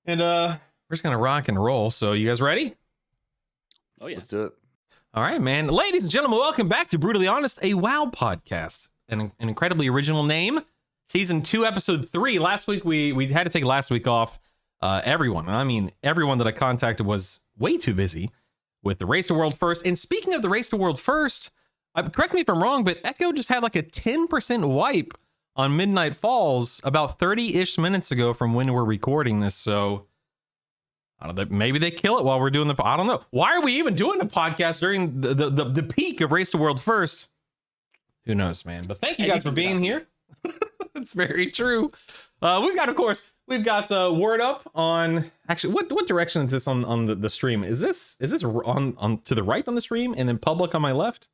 And we're just gonna rock and roll. So you guys ready? Oh yeah. Let's do it. All right, man. Ladies and gentlemen, welcome back to Brutally Honest, a WoW podcast. An incredibly original name. Season 2, episode 3. Last week we had to take last week off. Everyone that I contacted was way too busy with the Race to World First. And speaking of the Race to World First, correct me if I'm wrong, but Echo just had like a 10% wipe on Midnight Falls about 30-ish minutes ago from when we're recording this. So I don't know, maybe they kill it while we're doing I don't know. Why are we even doing the podcast during the peak of Race to World First? Who knows, man? But thank you guys for being here. That's very true. We've got Wordup on. Actually, what direction is this on the stream? Is this on to the right on the stream and then Publik on my left?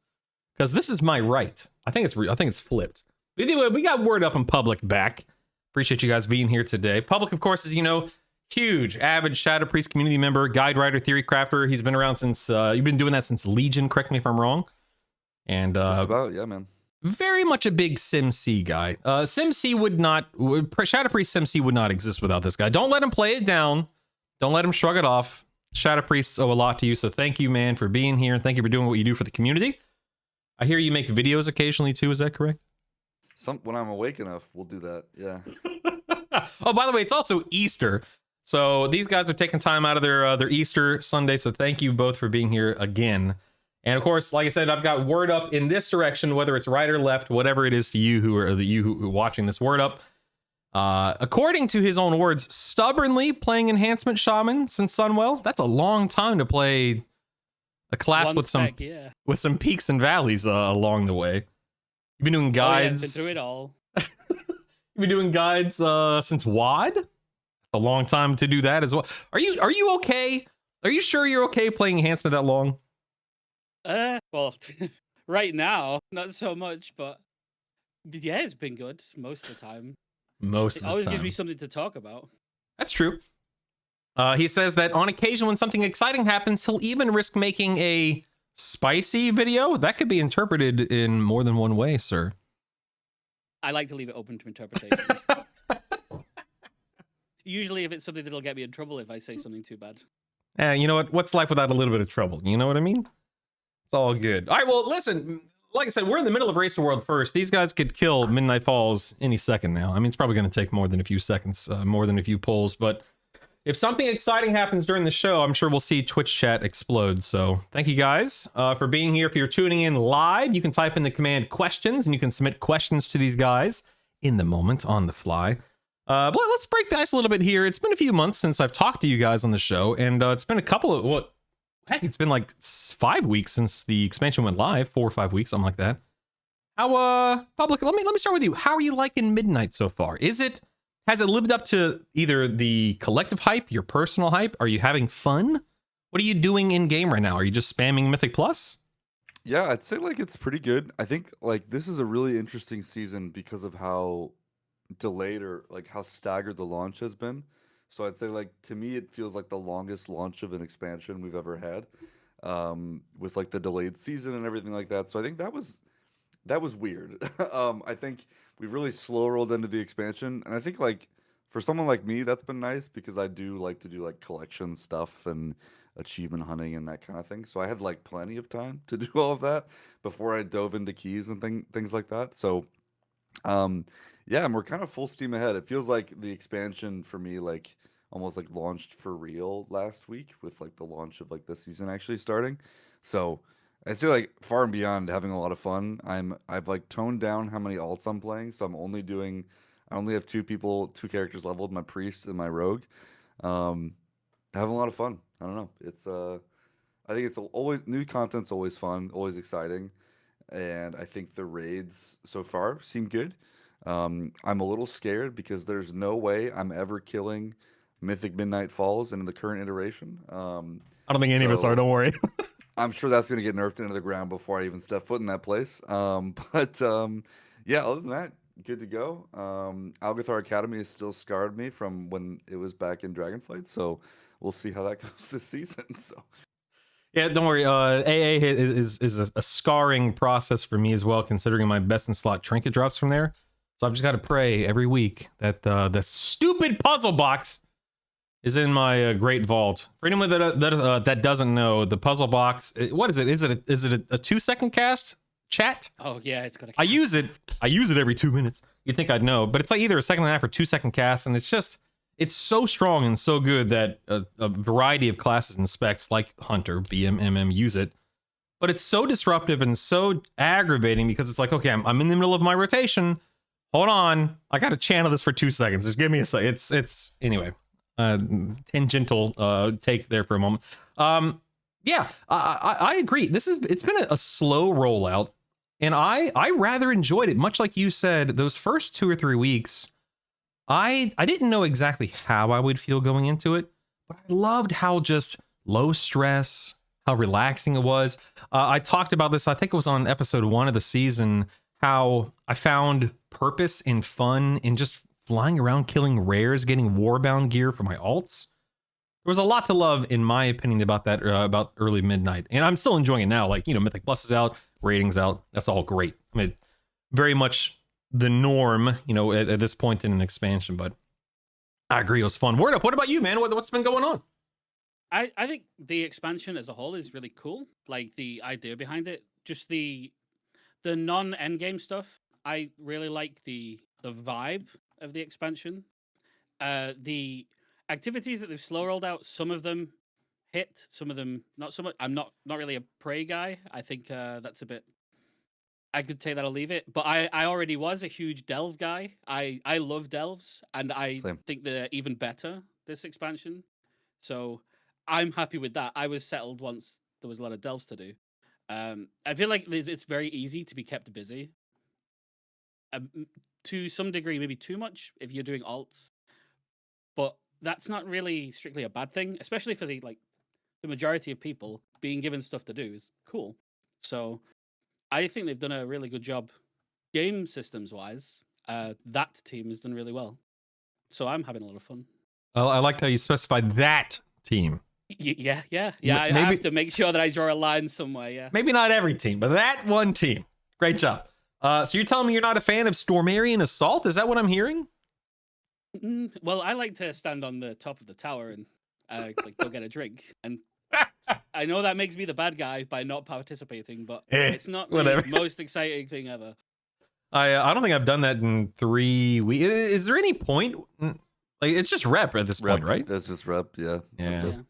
Because this is my right. I think it's flipped. But anyway, we got Wordup and Publik back. Appreciate you guys being here today. Publik, of course, is huge, avid Shadow Priest community member, guide writer, theory crafter. He's been around since you've been doing that since Legion. Correct me if I'm wrong. And just about, yeah, man. Very much a big SimC guy. Shadow Priest SimC would not exist without this guy. Don't let him play it down. Don't let him shrug it off. Shadow Priests owe a lot to you, so thank you, man, for being here, and thank you for doing what you do for the community. I hear you make videos occasionally too. Is that correct? When I'm awake enough, we'll do that. Yeah. Oh, by the way, it's also Easter. So these guys are taking time out of their Easter Sunday. So thank you both for being here again. And of course, like I said, I've got Wordup in this direction, whether it's right or left, whatever it is to you who are watching this Wordup. According to his own words, stubbornly playing Enhancement Shaman since Sunwell. That's a long time to play a class with some peaks and valleys along the way. You've been doing guides. Oh, yeah, been through it all. You've been doing guides since WOD. A long time to do that as well. Are you okay? Are you sure you're okay playing Enhancement that long? Well, right now, not so much, but yeah, it's been good most of the time. It always gives me something to talk about. That's true. He says that on occasion when something exciting happens, he'll even risk making a spicy video. That could be interpreted in more than one way, sir. I like to leave it open to interpretation. Usually if it's something that'll get me in trouble if I say something too bad. You know what? What's life without a little bit of trouble? You know what I mean? It's all good. All right, well, listen, like I said, we're in the middle of Race to World First. These guys could kill Midnight Falls any second now. I mean, it's probably going to take more than a few seconds, more than a few pulls, but if something exciting happens during the show, I'm sure we'll see Twitch chat explode. So thank you guys for being here. If you're tuning in live, you can type in the command questions and you can submit questions to these guys in the moment on the fly. But let's break the ice a little bit here. It's been a few months since I've talked to you guys on the show, and it's been a couple of it's been like 5 weeks since the expansion went live, 4 or 5 weeks, something like that. How Publik, let me start with you. How are you liking Midnight so far? Has it lived up to either the collective hype, your personal hype? Are you having fun? What are you doing in game right now? Are you just spamming Mythic Plus? Yeah, I'd say like it's pretty good. I think like this is a really interesting season because of how delayed or like how staggered the launch has been. So I'd say like to me it feels like the longest launch of an expansion we've ever had, with like the delayed season and everything like that. So I think that was weird. I think we really slow rolled into the expansion, and I think like for someone like me that's been nice because I do like to do like collection stuff and achievement hunting and that kind of thing. So I had like plenty of time to do all of that before I dove into keys and things like that. So yeah, and we're kind of full steam ahead. It feels like the expansion for me like almost like launched for real last week with like the launch of like the season actually starting. So I'd say like far and beyond having a lot of fun. I've like toned down how many alts I'm playing, so I only have two characters leveled, my priest and my rogue. Having a lot of fun. I don't know. It's I think it's always new content's always fun, always exciting, and I think the raids so far seem good. I'm a little scared because there's no way I'm ever killing Mythic Midnight Falls in the current iteration. I don't think any of us are, don't worry. I'm sure that's going to get nerfed into the ground before I even step foot in that place. Yeah, other than that, good to go. Algathar Academy has still scarred me from when it was back in Dragonflight, so we'll see how that goes this season. So yeah, don't worry. AA is a scarring process for me as well, considering my best in slot trinket drops from there. So I've just got to pray every week that the stupid puzzle box is in my great vault. For anyone that doesn't know, the puzzle box. What is it? Is it a 2-second cast? Chat? Oh yeah, it's got a I use it every 2 minutes. You'd think I'd know, but it's like either a 2.5 or 2-second cast, and it's so strong and so good that a variety of classes and specs like Hunter, BM, MM use it. But it's so disruptive and so aggravating because it's like, okay, I'm in the middle of my rotation. Hold on, I got to channel this for 2 seconds. Just give me a second. It's anyway. Tangential take there for a moment. Yeah, I agree. It's been a slow rollout. And I rather enjoyed it, much like you said, those first 2 or 3 weeks, I didn't know exactly how I would feel going into it, but I loved how just low stress, how relaxing it was. I talked about this, I think it was on episode 1 of the season, how I found purpose and fun in just flying around, killing rares, getting warbound gear for my alts. There was a lot to love, in my opinion, about that, about early midnight. And I'm still enjoying it now. Like, Mythic Plus is out, ratings out. That's all great. I mean, very much the norm, at this point in an expansion, but I agree. It was fun. Wordup, what about you, man? What's been going on? I think the expansion as a whole is really cool. Like the idea behind it, just the non-endgame stuff. I really like the vibe of the expansion. The activities that they've slow rolled out, some of them hit, some of them not so much. I'm not really a prey guy. I think that's a bit. I could take that or leave it, but I already was a huge delve guy. I love delves, and I think they're even better this expansion. So I'm happy with that. I was settled once there was a lot of delves to do. I feel like it's very easy to be kept busy. To some degree, maybe too much if you're doing alts, but that's not really strictly a bad thing, especially for the majority of people. Being given stuff to do is cool. So I think they've done a really good job game systems wise. That team has done really well. So I'm having a lot of fun. Well, I liked how you specified that team. Yeah. I have to make sure that I draw a line somewhere, yeah. Maybe not every team, but that one team. Great job. So you're telling me you're not a fan of Stormarian Assault? Is that what I'm hearing? Well, I like to stand on the top of the tower and go get a drink. And I know that makes me the bad guy by not participating, but it's not the most exciting thing ever. I don't think I've done that in 3 weeks. Is there any point? Like, it's just rep at this point, right? It's just rep, yeah. Lame.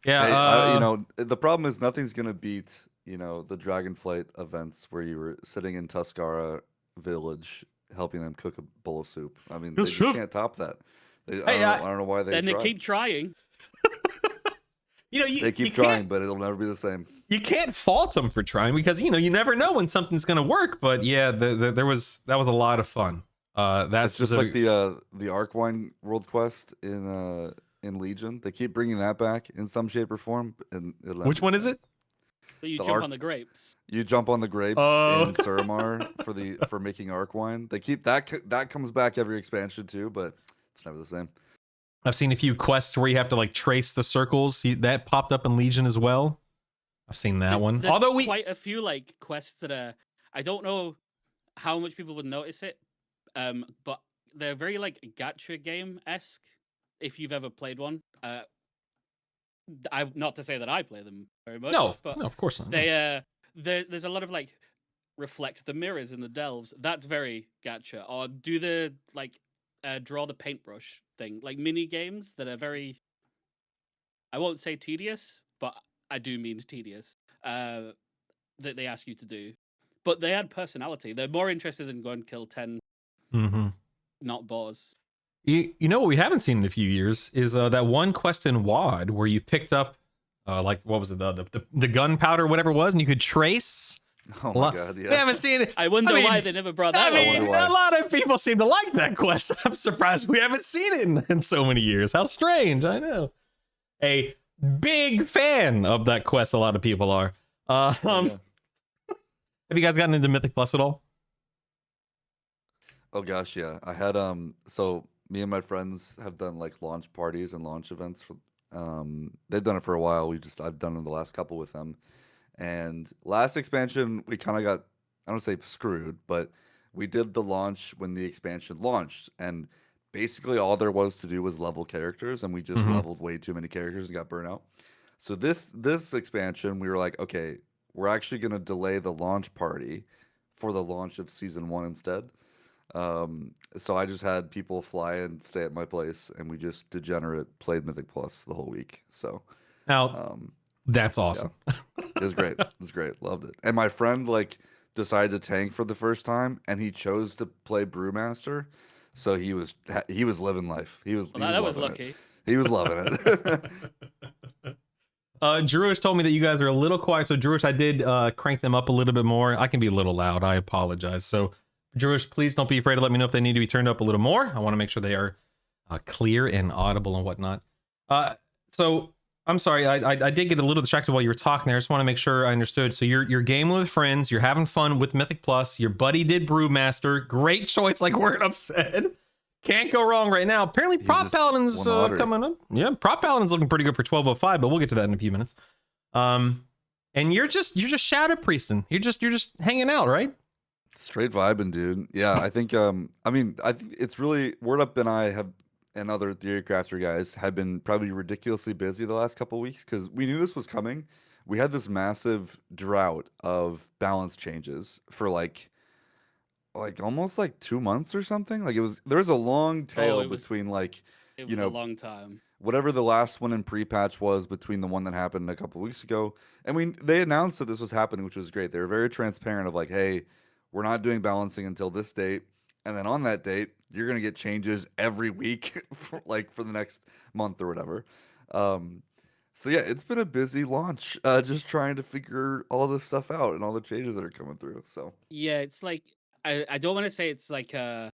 Yeah. Hey, the problem is nothing's gonna beat the Dragonflight events where you were sitting in Tuscara Village helping them cook a bowl of soup. I mean, they just can't top that. I don't know why they. Then they keep trying. They keep trying, but it'll never be the same. You can't fault them for trying because you never know when something's gonna work. But yeah, that was a lot of fun. That's just like the Arkwine World Quest in Legion. They keep bringing that back in some shape or form. And which one is it? So you jump on the grapes. You jump on the grapes in Suramar for making Arkwine. They keep that comes back every expansion too, but it's never the same. I've seen a few quests where you have to trace the circles. That popped up in Legion as well. I've seen that one. There's although quite a few quests that I don't know how much people would notice it, but they're very gacha game-esque. If you've ever played one, not to say that I play them very much. No, but of course not. There's a lot of reflect the mirrors in the delves. That's very gacha. Or do the draw the paintbrush thing, mini games that are very. I won't say tedious, but I do mean tedious. That they ask you to do, but they add personality. They're more interested in going kill 10, not boars. You know what we haven't seen in a few years is that one quest in WoD where you picked up what was it, the gunpowder, whatever it was, and you could trace. Oh my god, yeah. We haven't seen it. I wonder why they never brought that up. A lot of people seem to like that quest. I'm surprised we haven't seen it in so many years. How strange, I know. A big fan of that quest, a lot of people are. Have you guys gotten into Mythic Plus at all? Oh gosh, yeah. I had so me and my friends have done launch parties and launch events for they've done it for a while. I've done it the last couple with them. And last expansion we kind of got, I don't say screwed, but we did the launch when the expansion launched, and basically all there was to do was level characters, and we just Mhm. leveled way too many characters and got burnt out. So this expansion, we were like, okay, we're actually gonna delay the launch party for the launch of season 1 instead. So I just had people fly and stay at my place, and we just degenerate played Mythic Plus the whole week. So Now, um, that's yeah, awesome. it was great. It was great. Loved it. And my friend like decided to tank for the first time, and he chose to play Brewmaster. So he was living life. Well, He was that was loving it. lucky. He was loving it. Druish told me that you guys are a little quiet. So Druish, I did crank them up a little bit more. I can be a little loud. I apologize. So Druish, please don't be afraid to let me know if they need to be turned up a little more. I want to make sure they are clear and audible and whatnot. So I'm sorry, I did get a little distracted while you were talking there. I just want to make sure I understood. So you're gaming with friends, you're having fun with Mythic Plus. Your buddy did Brewmaster. Great choice, like Wordup said. Can't go wrong right now. Apparently, He's Prop just Paladin's won the lottery. coming up. Yeah, Prop Paladin's looking pretty good for 1205, but we'll get to that in a few minutes. And you're just Shadow Priesting. You're just hanging out, right? Straight vibing, dude. Yeah, I think I mean, I think it's really Wordup and I have and other theorycrafter guys have been probably ridiculously busy the last couple weeks because we knew this was coming. We had this massive drought of balance changes for like almost like 2 months or something. Like there was a long tail it was- between like It you was know a long time. whatever the last one in pre-patch was between the one that happened a couple weeks ago. And they announced that this was happening, which was great. They were very transparent of like, hey, we're not doing balancing until this date. And then on that date, you're gonna get changes every week for the next month or whatever. So yeah, it's been a busy launch, just trying to figure all this stuff out and all the changes that are coming through. So Yeah, it's like I don't want to say it's like a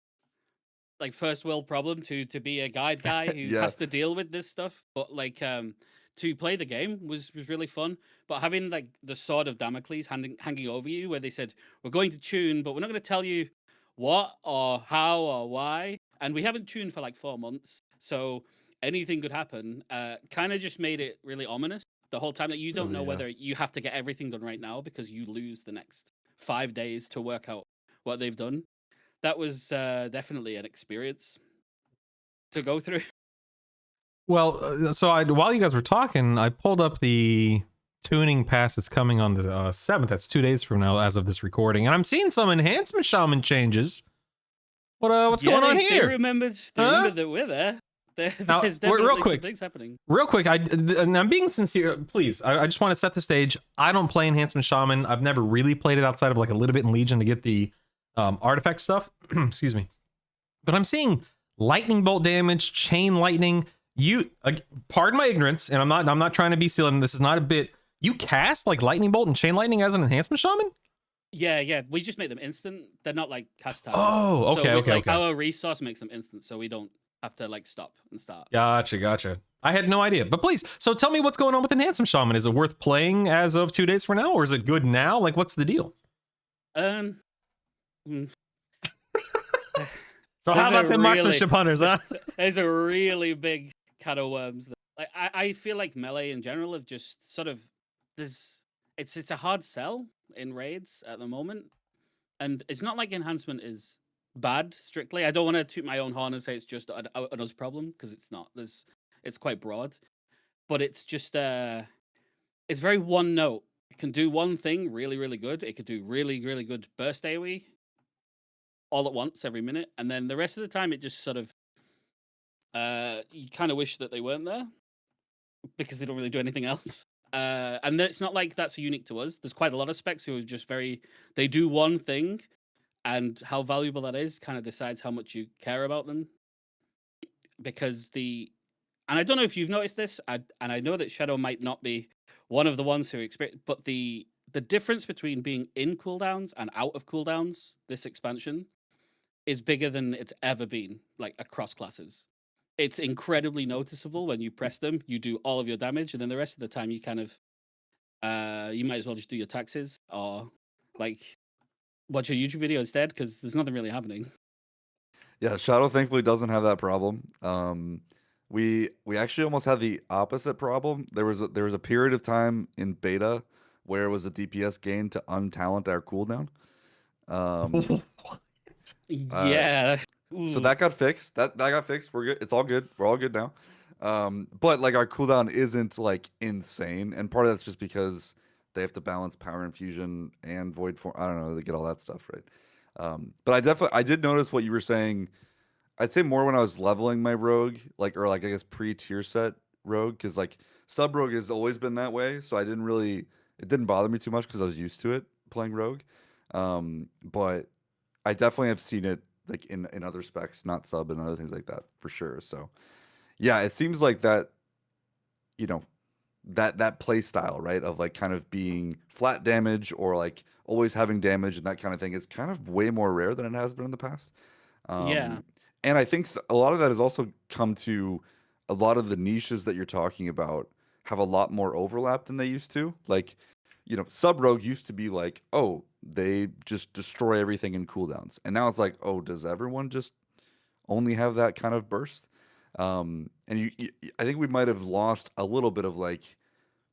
first world problem to be a guide guy who yeah, has to deal with this stuff, but to play the game was really fun. But having like the sword of Damocles hanging over you, where they said we're going to tune, but we're not going to tell you what or how or why, and we haven't tuned for like 4 months, so anything could happen. Kind of just made it really ominous the whole time that you don't really, know yeah. whether you have to get everything done right now because you lose the next 5 days to work out what they've done. That was definitely an experience to go through. Well, so while you guys were talking, I pulled up the tuning pass that's coming on the 7th. That's 2 days from now, as of this recording, and I'm seeing some enhancement shaman changes. What's going on They here? remembered that we're there. Now, There's real definitely quick. some things happening. Real quick, and I'm being sincere. Please, I just want to set the stage. I don't play enhancement shaman. I've never really played it outside of like a little bit in Legion to get the artifact stuff. Excuse me, but I'm seeing lightning bolt damage, chain lightning. Pardon my ignorance, and I'm not trying to be silly. This is not a bit. You cast like lightning bolt and chain lightning as an enhancement shaman? Yeah. We just make them instant. They're not like cast time. Oh, okay, okay. Our resource makes them instant, so we don't have to like stop and start. Gotcha. I had no idea. But please, so tell me what's going on with enhancement shaman. Is it worth playing as of 2 days from now, or is it good now? Like, what's the deal? So how about the marksmanship hunters, huh? There's a really big can of worms. Like I feel like melee in general have just sort of it's a hard sell in raids at the moment, and it's not like enhancement is bad strictly. I don't want to toot my own horn and say it's just an us problem because it's not. It's quite broad, but it's just it's very one note. It can do one thing really really good. It could do really really good burst AoE all at once every minute, and then the rest of the time it just sort of you kind of wish that they weren't there because they don't really do anything else. And then it's not like that's unique to us. There's quite a lot of specs who are just they do one thing, and how valuable that is kind of decides how much you care about them. Because and I don't know if you've noticed this, and I know that Shadow might not be one of the ones who experience, but the difference between being in cooldowns and out of cooldowns this expansion is bigger than it's ever been, like across classes. It's incredibly noticeable. When you press them, you do all of your damage, and then the rest of the time you kind of you might as well just do your taxes or like watch a YouTube video instead because there's nothing really happening. Yeah, Shadow thankfully doesn't have that problem. We actually almost had the opposite problem. There was a period of time in beta where it was a DPS gain to untalent our cooldown. Yeah, So Ooh. that got fixed. That got fixed. We're good. It's all good. We're all good now. But like our cooldown isn't like insane, and part of that's just because they have to balance power infusion and void form. I don't know. They get all that stuff right. But I did notice what you were saying. I'd say more when I was leveling my rogue, like or like I guess pre-tier set rogue, because like sub rogue has always been that way. So I didn't really it didn't bother me too much because I was used to it playing rogue. But I definitely have seen it like in other specs, not sub and other things like that for sure. So yeah, it seems like that, you know, that play style, right? Of like kind of being flat damage or like always having damage and that kind of thing is kind of way more rare than it has been in the past. Yeah. And I think a lot of that has also come to a lot of the niches that you're talking about have a lot more overlap than they used to. Like, Sub Rogue used to be like, oh, they just destroy everything in cooldowns. And now it's like, oh, does everyone just only have that kind of burst? And I think we might have lost a little bit of like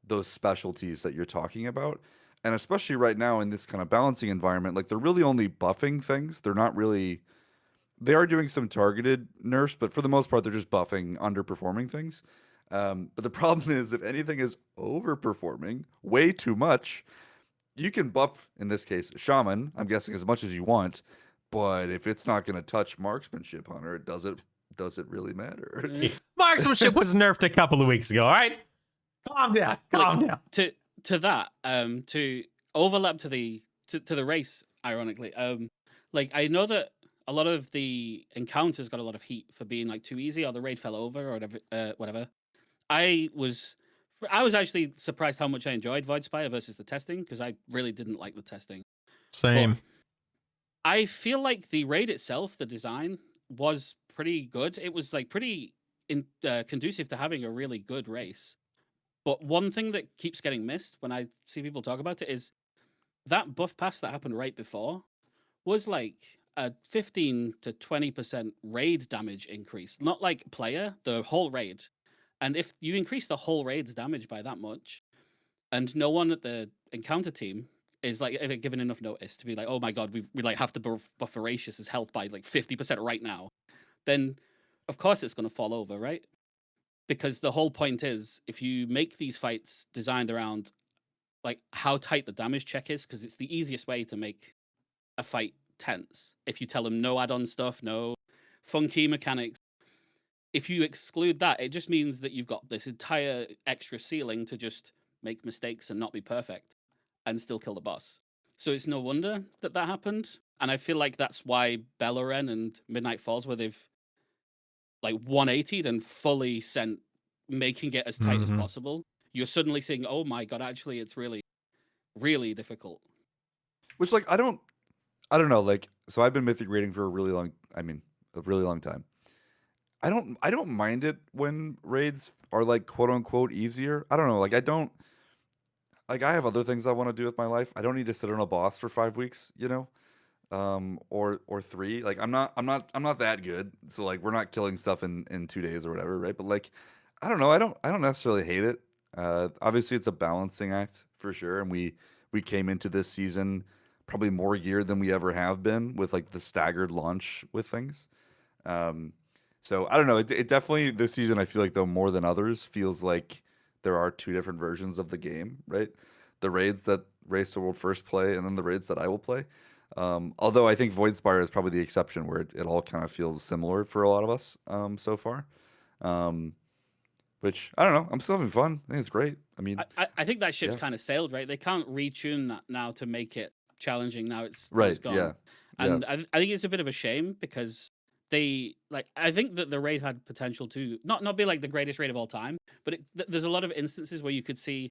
those specialties that you're talking about. And especially right now in this kind of balancing environment, like they're really only buffing things. They're not really they are doing some targeted nerfs, but for the most part, they're just buffing underperforming things. But the problem is, if anything is overperforming way too much, you can buff, in this case, Shaman, I'm guessing as much as you want, but if it's not going to touch marksmanship, Hunter, does it really matter? Marksmanship was nerfed a couple of weeks ago. All right, calm down, calm down. To that to overlap to the race, ironically, like I know that a lot of the encounters got a lot of heat for being like too easy, or the raid fell over, or whatever. I was actually surprised how much I enjoyed Voidspire versus the testing, because I really didn't like the testing. Same. I feel like the raid itself, the design was pretty good. It was like pretty conducive to having a really good race. But one thing that keeps getting missed when I see people talk about it is that buff pass that happened right before was like a 15 to 20% raid damage increase. Not like player, the whole raid. And if you increase the whole raid's damage by that much, and no one at the encounter team is like given enough notice to be like, oh my god, we like have to buff Voracious's health by like 50% right now, then of course it's going to fall over, right? Because the whole point is, if you make these fights designed around like how tight the damage check is, because it's the easiest way to make a fight tense. If you tell them no add-on stuff, no funky mechanics, if you exclude that, it just means that you've got this entire extra ceiling to just make mistakes and not be perfect and still kill the boss. So it's no wonder that happened. And I feel like that's why Beleren and Midnight Falls, where they've like 180'd and fully sent, making it as tight as possible, you're suddenly seeing, oh my god, actually it's really, really difficult. Which like I don't know, like so I've been mythic raiding for a really long time. I don't mind it when raids are like quote unquote easier. I don't know, like I have other things I want to do with my life. I don't need to sit on a boss for 5 weeks, or 3. Like I'm not that good. So like we're not killing stuff in 2 days or whatever, right? But like I don't know. I don't necessarily hate it. Obviously it's a balancing act for sure, and we came into this season probably more geared than we ever have been with like the staggered launch with things. Um, so I don't know. It definitely this season I feel like though more than others feels like there are two different versions of the game, right? The raids that Race to World first play, and then the raids that I will play. Although I think Voidspire is probably the exception where it all kind of feels similar for a lot of us so far. Which I don't know. I'm still having fun. I think it's great. I mean, I think that ship's yeah. kind of sailed, right? They can't retune that now to make it challenging. Now it's Right. gone. Yeah. And I think it's a bit of a shame, because they like, I think that the raid had potential to not be like the greatest raid of all time, but there's a lot of instances where you could see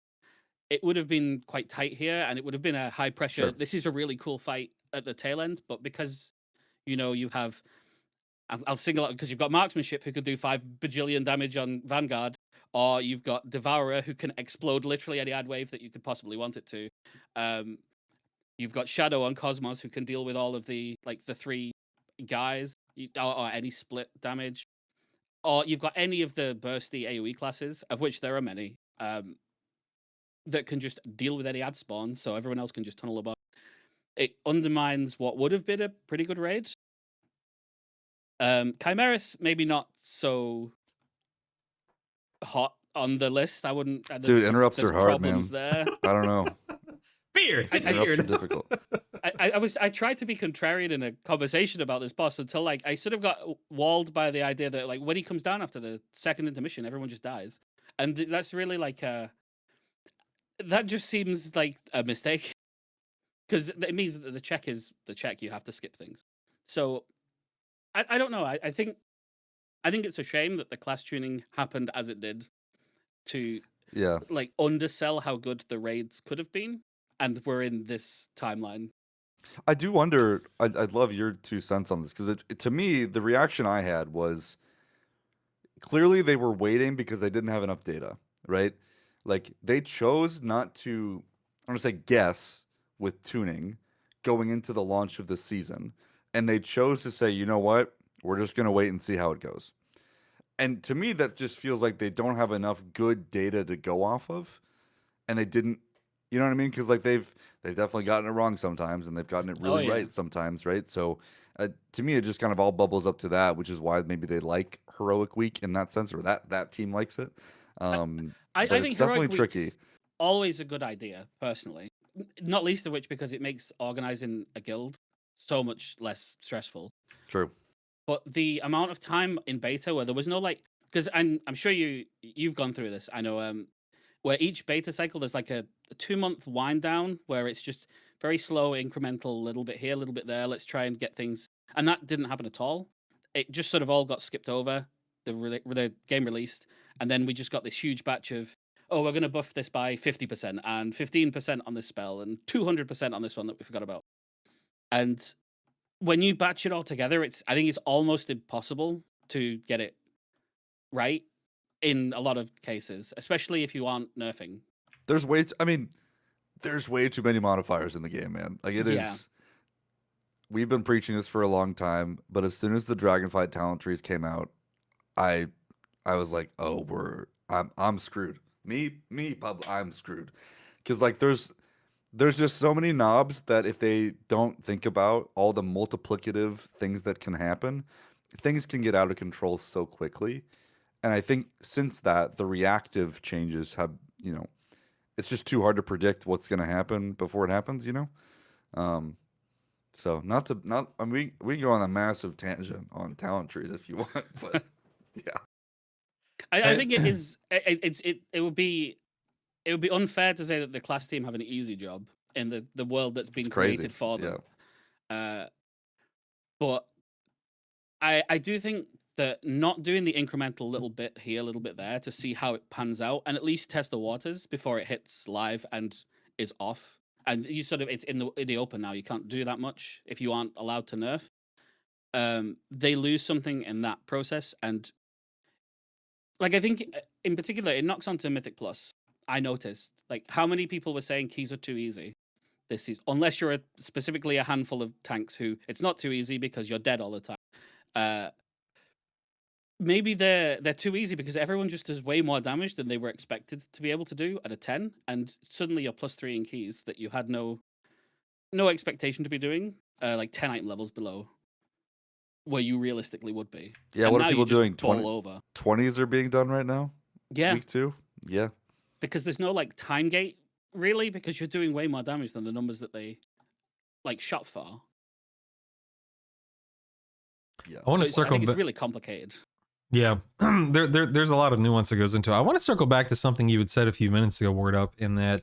it would have been quite tight here, and it would have been a high pressure. Sure. This is a really cool fight at the tail end, but because you have, I'll single out, because you've got marksmanship who could do 5 bajillion damage on Vanguard, or you've got Devourer who can explode literally any ad wave that you could possibly want it to. You've got Shadow on Cosmos who can deal with all of the 3 guys, or any split damage. Or you've got any of the bursty AoE classes, of which there are many, that can just deal with any ad spawn, so everyone else can just tunnel above. It undermines what would have been a pretty good raid. Chimeras maybe not so hot on the list. I wouldn't. Dude, interrupts there's are hard, problems man. there. I don't know. Beard. Interrupts are difficult. I tried to be contrarian in a conversation about this boss until like I sort of got walled by the idea that like when he comes down after the second intermission, everyone just dies, and that's really like that just seems like a mistake because it means that the check is the check. You have to skip things. So I don't know. I think it's a shame that the class tuning happened as it did to Yeah. like undersell how good the raids could have been, and we're in this timeline. I do wonder. I'd love your 2 cents on this because to me, the reaction I had was clearly they were waiting because they didn't have enough data, right? Like they chose not to, I'm gonna say guess with tuning going into the launch of the season, and they chose to say, you know what, we're just gonna wait and see how it goes. And to me, that just feels like they don't have enough good data to go off of, and they didn't. You know what I mean? Because like they've definitely gotten it wrong sometimes, and they've gotten it really yeah. right sometimes, right? So to me, it just kind of all bubbles up to that, which is why maybe they like Heroic Week in that sense, or that team likes it. I But think it's definitely Heroic tricky. Week's always a good idea, personally. Not least of which because it makes organizing a guild so much less stressful. True. But the amount of time in beta where there was no like, because I'm sure you've gone through this. I know where each beta cycle there's like a 2-month wind down where it's just very slow, incremental, a little bit here, a little bit there. Let's try and get things, and that didn't happen at all. It just sort of all got skipped over. The game released, and then we just got this huge batch of, oh, we're going to buff this by 50% and 15% on this spell and 200% on this one that we forgot about. And when you batch it all together, I think it's almost impossible to get it right in a lot of cases, especially if you aren't nerfing. There's way. There's way too many modifiers in the game, man. Like it is. Yeah. We've been preaching this for a long time, but as soon as the Dragonflight talent trees came out, I was like, oh, I'm screwed. I'm screwed. Because like there's just so many knobs that if they don't think about all the multiplicative things that can happen, things can get out of control so quickly. And I think since that, the reactive changes have, it's just too hard to predict what's going to happen before it happens, So I mean, we can go on a massive tangent on talent trees if you want, but yeah. I think it is. It would be unfair to say that the class team have an easy job in the world that's been created for them. Yeah. But I do think that not doing the incremental little bit here, a little bit there to see how it pans out, and at least test the waters before it hits live and is off. And you sort of, it's in the open now. You can't do that much if you aren't allowed to nerf. They lose something in that process, and like I think in particular, it knocks onto Mythic Plus. I noticed like how many people were saying keys are too easy this season, unless you're specifically a handful of tanks who it's not too easy because you're dead all the time. Maybe they're too easy because everyone just does way more damage than they were expected to be able to do at a 10, and suddenly you're +3 in keys that you had no expectation to be doing, like 10 item levels below where you realistically would be. Yeah, and what are people doing? 20s are being done right now? Yeah. Week 2? Yeah. Because there's no like time gate really, because you're doing way more damage than the numbers that they like shot for. Yeah. I want to I circle think it's back. really complicated. Yeah, there's a lot of nuance that goes into it. I want to circle back to something you had said a few minutes ago, Wordup, in that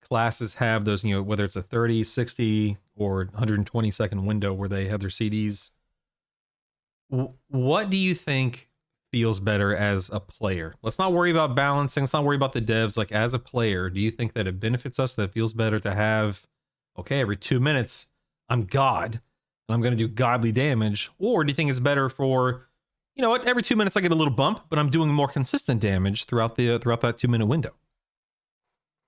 classes have those, whether it's a 30, 60, or 120 second window where they have their CDs. What do you think feels better as a player? Let's not worry about balancing. Let's not worry about the devs. Like as a player, do you think that it benefits us, that it feels better to have, okay, every 2 minutes, I'm God, and I'm going to do godly damage? Or do you think it's better for, you know what, every 2 minutes I get a little bump, but I'm doing more consistent damage throughout that 2 minute window?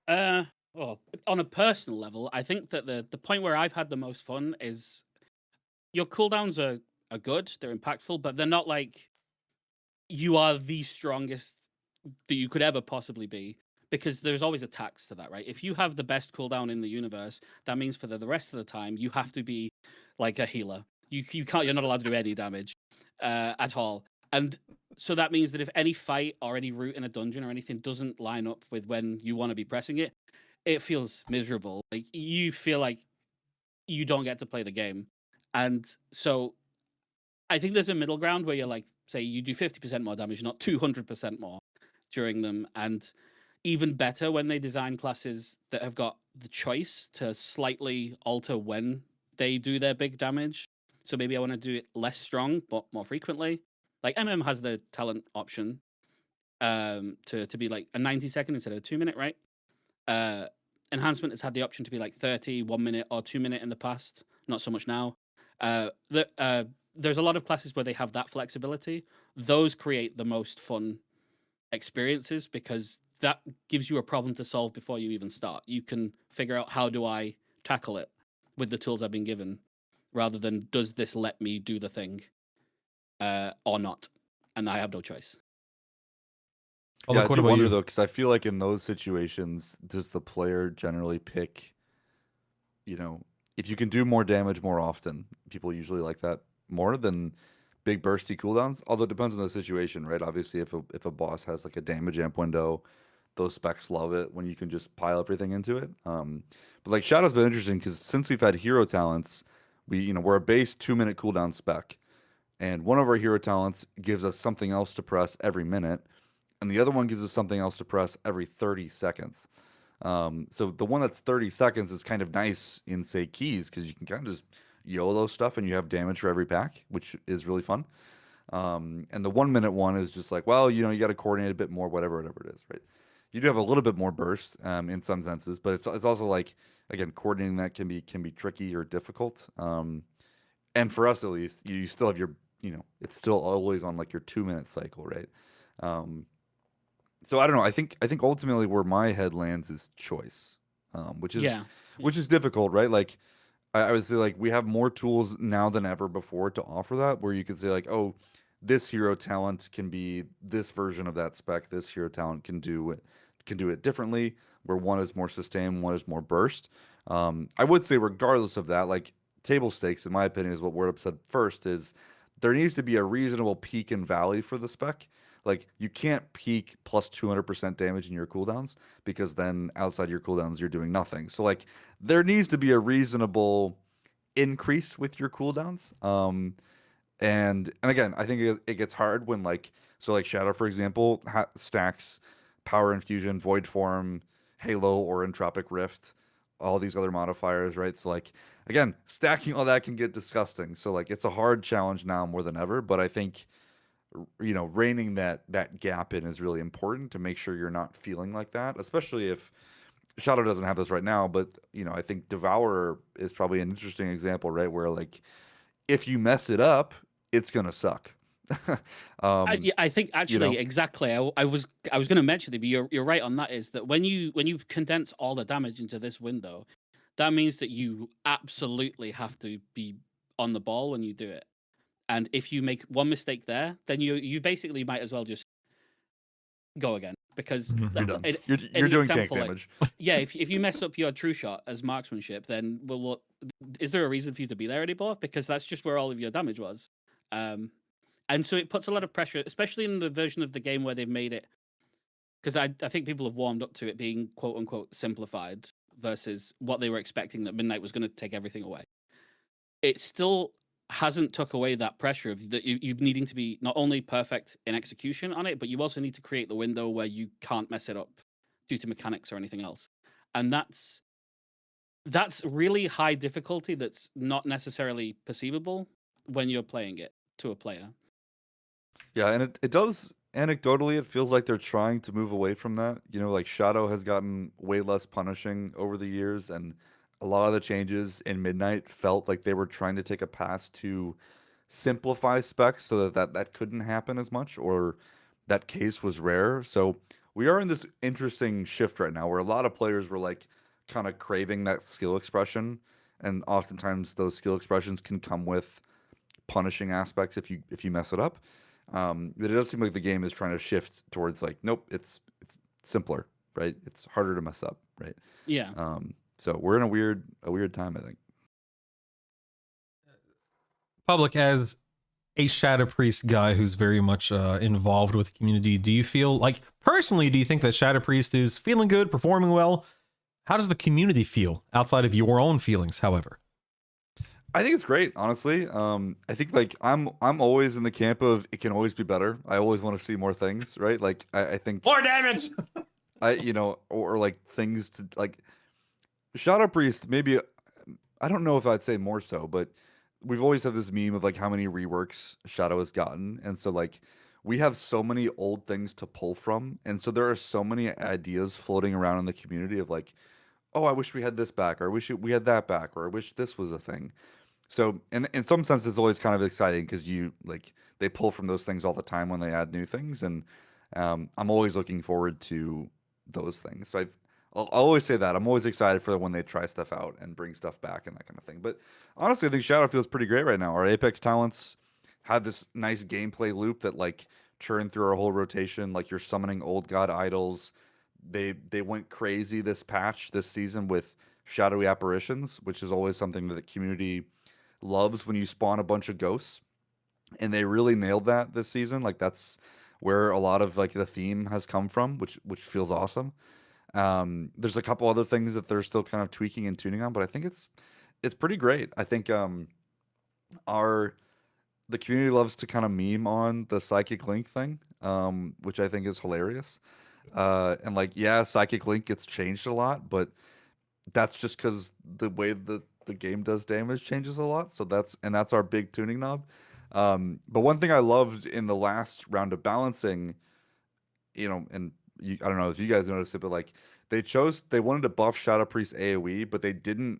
Well, on a personal level, I think that the point where I've had the most fun is your cooldowns are good, they're impactful, but they're not like you are the strongest that you could ever possibly be, because there's always a tax to that, right? If you have the best cooldown in the universe, that means for the rest of the time you have to be like a healer. You can't, you're not allowed to do any damage. at all. And so that means that if any fight or any route in a dungeon or anything doesn't line up with when you want to be pressing it, it feels miserable. Like you feel like you don't get to play the game. And so I think there's a middle ground where you're like, say you do 50% more damage, not 200% more during them. And even better when they design classes that have got the choice to slightly alter when they do their big damage. So maybe I want to do it less strong, but more frequently. Like has the talent option to be like a 90-second instead of a 2-minute, right? Enhancement has had the option to be like 30, 1 minute, or 2 minute in the past. Not so much now. There's a lot of classes where they have that flexibility. Those create the most fun experiences because that gives you a problem to solve before you even start. You can figure out how do I tackle it with the tools I've been given, rather than does this let me do the thing or not, and I have no choice. Oh, Yeah, look, I what do about wonder you? though, because I feel like in those situations, does the player generally pick, if you can do more damage more often, people usually like that more than big bursty cooldowns. Although it depends on the situation, right? Obviously, if a boss has like a damage amp window, those specs love it when you can just pile everything into it. But like Shadow's been interesting because since we've had hero talents, we're a base 2-minute cooldown spec, and one of our hero talents gives us something else to press every minute, and the other one gives us something else to press every 30 seconds. So the one that's 30 seconds is kind of nice in, say, keys, because you can kind of just YOLO stuff and you have damage for every pack, which is really fun. And the 1 minute one is just like, well, you got to coordinate a bit more, whatever it is, right? You do have a little bit more burst in some senses, but it's also like, again, coordinating that can be tricky or difficult. And for us at least, you still have your, it's still always on like your 2-minute cycle, right? Um, so I don't know. I think ultimately where my head lands is choice, which is Yeah. which is difficult, right? Like I would say, like we have more tools now than ever before to offer that, where you could say like, oh, this hero talent can be this version of that spec. This hero talent can do it differently. Where one is more sustain, one is more burst. I would say regardless of that, like table stakes, in my opinion, is what Wordup said first. Is there needs to be a reasonable peak and valley for the spec. Like you can't peak plus 200% damage in your cooldowns, because then outside your cooldowns you're doing nothing. So like there needs to be a reasonable increase with your cooldowns. And again, I think it gets hard when like Shadow, for example, stacks Power Infusion, Void Form, Halo, or Entropic Rift, all these other modifiers, right? So like again, stacking all that can get disgusting. So like it's a hard challenge now more than ever, but I think reining that gap in is really important to make sure you're not feeling like that, especially if Shadow doesn't have this right now, but I think Devourer is probably an interesting example, right? Where like if you mess it up, it's gonna suck. um, Yeah, I think you actually know, exactly. I was going to mention it, but you're right on that. Is that when you condense all the damage into this window, that means that you absolutely have to be on the ball when you do it. And if you make one mistake there, then you basically might as well just go again, because you're Mhm. done. in, You're in the doing tank example, like, damage. yeah, if you mess up your true shot as marksmanship, then is there a reason for you to be there anymore? Because that's just where all of your damage was. Um, and so it puts a lot of pressure, especially in the version of the game where they've made it. Because I think people have warmed up to it being quote unquote simplified versus what they were expecting, that Midnight was going to take everything away. It still hasn't took away that pressure of that you needing to be not only perfect in execution on it, but you also need to create the window where you can't mess it up due to mechanics or anything else. And that's really high difficulty that's not necessarily perceivable when you're playing it to a player. Yeah, and it does anecdotally, it feels like they're trying to move away from that. Like Shadow has gotten way less punishing over the years, and a lot of the changes in Midnight felt like they were trying to take a pass to simplify specs so that couldn't happen as much, or that case was rare. So we are in this interesting shift right now where a lot of players were like kind of craving that skill expression, and oftentimes those skill expressions can come with punishing aspects if you mess it up. But it does seem like the game is trying to shift towards like, nope, it's simpler, right? It's harder to mess up, right? Yeah. So we're in a weird time, I think. Public, as a Shadow Priest guy who's very much involved with the community, do you feel like personally, do you think that Shadow Priest is feeling good, performing well? How does the community feel outside of your own feelings, however? I think it's great, honestly. I think like I'm always in the camp of it can always be better. I always want to see more things, right? Like I think More damage. or like things to like Shadow Priest, maybe I don't know if I'd say more so, but we've always had this meme of like how many reworks Shadow has gotten. And so like we have so many old things to pull from. And so there are so many ideas floating around in the community of like, oh, I wish we had this back, or I wish we had that back, or I wish this was a thing. So in some sense it's always kind of exciting because you like they pull from those things all the time when they add new things. And I'm always looking forward to those things. So I'll always say that. I'm always excited for when they try stuff out and bring stuff back and that kind of thing. But honestly, I think Shadow feels pretty great right now. Our Apex talents have this nice gameplay loop that like churn through our whole rotation. Like you're summoning old god idols. They went crazy this patch this season with shadowy apparitions, which is always something that the community loves when you spawn a bunch of ghosts. And they really nailed that this season. Like that's where a lot of like the theme has come from, which feels awesome. There's a couple other things that they're still kind of tweaking and tuning on, but I think it's pretty great. I think our the community loves to kind of meme on the Psychic Link thing, which I think is hilarious. And like, yeah, Psychic Link gets changed a lot, but that's just because the way the game does damage changes a lot. So that's our big tuning knob. But one thing I loved in the last round of balancing, and I don't know if you guys noticed it, but like they wanted to buff Shadow Priest AoE, but they didn't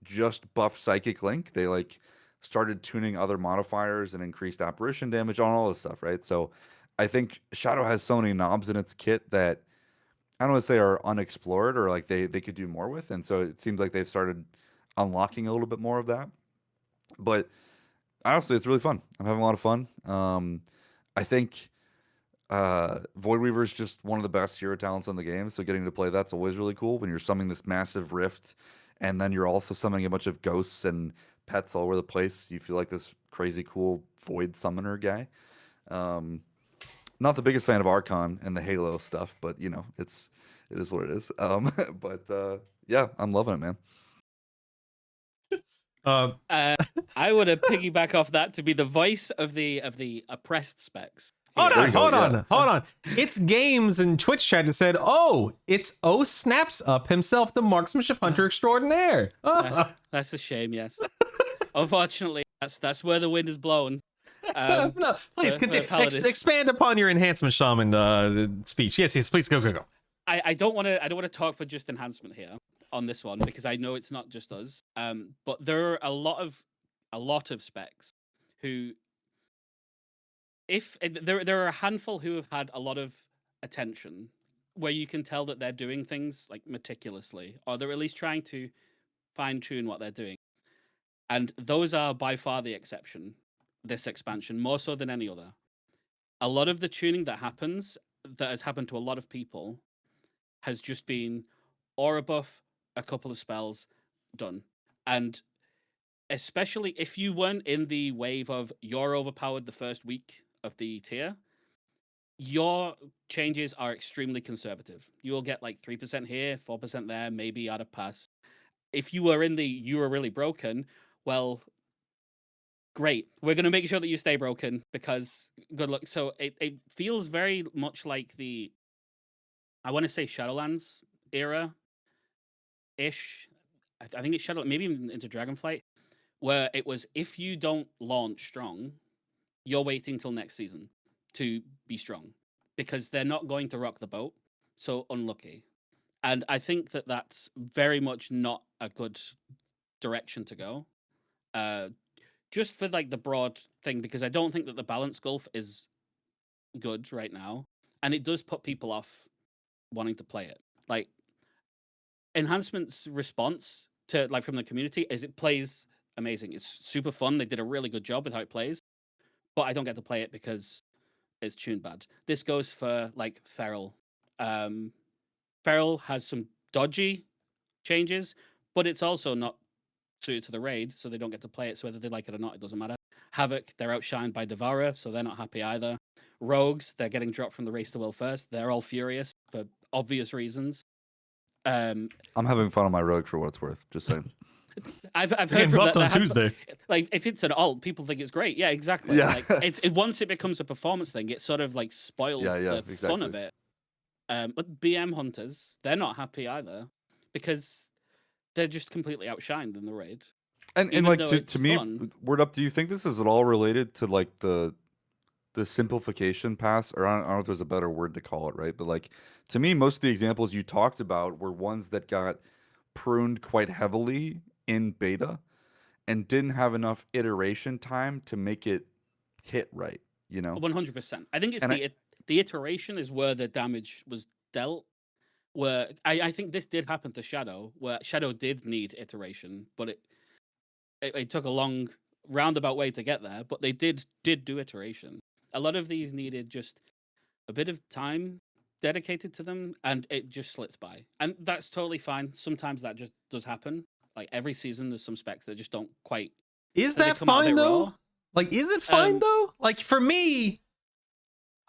just buff Psychic Link. They like started tuning other modifiers and increased apparition damage on all this stuff, right? So I think Shadow has so many knobs in its kit that I don't want to say are unexplored or like they could do more with, and so it seems like they've started unlocking a little bit more of that. But honestly, it's really fun. I'm having a lot of fun. I think Void Weaver is just one of the best hero talents in the game, so getting to play that's always really cool when you're summoning this massive rift, and then you're also summoning a bunch of ghosts and pets all over the place. You feel like this crazy cool void summoner guy. Um, Not the biggest fan of Archon and the Halo stuff, but it is what it is. But yeah, I'm loving it, man. Uh, I would have piggyback off that to be the voice of the oppressed specs. hold There on, you go, hold yeah. on, hold on. It's Games and Twitch chat that said, "Oh, it's O Snaps Up himself, the marksmanship hunter extraordinaire." That's a shame. Yes, unfortunately, that's where the wind is blowing. No, please continue. Expand upon your enhancement shaman speech. Yes, please go. I don't want to talk for just enhancement here on this one because I know it's not just us. But there are a lot of specs who, if there are a handful who have had a lot of attention, where you can tell that they're doing things like meticulously, or they're at least trying to fine tune what they're doing, and those are by far the exception. This expansion, more so than any other, a lot of the tuning that has happened to a lot of people, has just been aura buff, a couple of spells, done. And especially if you weren't in the wave of you're overpowered the first week of the tier, your changes are extremely conservative. You will get like 3% here, 4% there, maybe out of pass. If you were in the you were really broken, well, great. We're going to make sure that you stay broken because good luck. So it feels very much like I want to say Shadowlands era ish. I think it's Shadow, maybe even into Dragonflight, where it was if you don't launch strong, you're waiting till next season to be strong because they're not going to rock the boat. So unlucky. And I think that that's very much not a good direction to go. Just for like the broad thing, because I don't think that the balance gulf is good right now, and it does put people off wanting to play it. Like enhancement's response to like from the community is it plays amazing. It's super fun. They did a really good job with how it plays, but I don't get to play it because it's tuned bad. This goes for like Feral. Feral has some dodgy changes, but it's also not suited to the raid, so they don't get to play it. So whether they like it or not, it doesn't matter. Havoc, they're outshined by Devourer, so they're not happy either. Rogues, they're getting dropped from the race to Will first. They're all furious for obvious reasons. I'm having fun on my rogue for what it's worth. Just saying. I've heard Getting from buffed that on Tuesday. like if it's an alt, people think it's great. Yeah, exactly. Yeah. Like once it becomes a performance thing, it sort of like spoils the fun of it. But BM hunters, they're not happy either because they're just completely outshined in the raid. And like to me, Wordup, do you think this is at all related to like the simplification pass, or I don't know if there's a better word to call it, right? But like to me, most of the examples you talked about were ones that got pruned quite heavily in beta and didn't have enough iteration time to make it hit right, you know? 100%. I think it's the iteration is where the damage was dealt. Where I think this did happen to Shadow, where Shadow did need iteration, but it took a long roundabout way to get there. But they did do iteration. A lot of these needed just a bit of time dedicated to them, and it just slipped by. And that's totally fine. Sometimes that just does happen. Like every season, there's some specs that just don't quite. Is that fine though? Raw. Like, is it fine though? Like for me,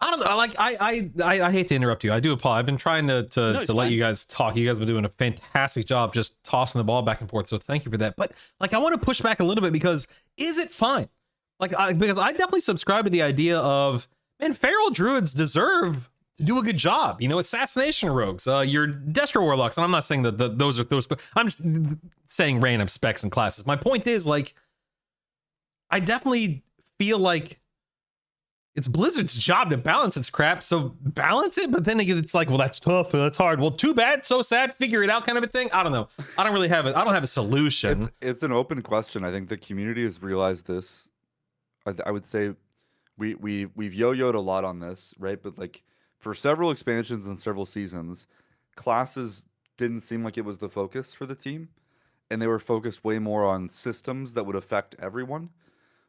I don't know. Like I hate to interrupt you. I do apologize. I've been trying to let you guys talk. You guys have been doing a fantastic job just tossing the ball back and forth. So thank you for that. But like, I want to push back a little bit because is it fine? Like, because I definitely subscribe to the idea of, man, feral druids deserve to do a good job. You know, assassination rogues, your Destro warlocks. And I'm not saying that those. I'm just saying random specs and classes. My point is, like, I definitely feel like it's Blizzard's job to balance its crap, so balance it. But then it's like, well, that's tough, that's hard. Well, too bad, so sad. Figure it out, kind of a thing. I don't know. I don't really have it. I don't have a solution. It's an open question. I think the community has realized this. I would say we've yo-yoed a lot on this, right? But like for several expansions and several seasons, classes didn't seem like it was the focus for the team, and they were focused way more on systems that would affect everyone.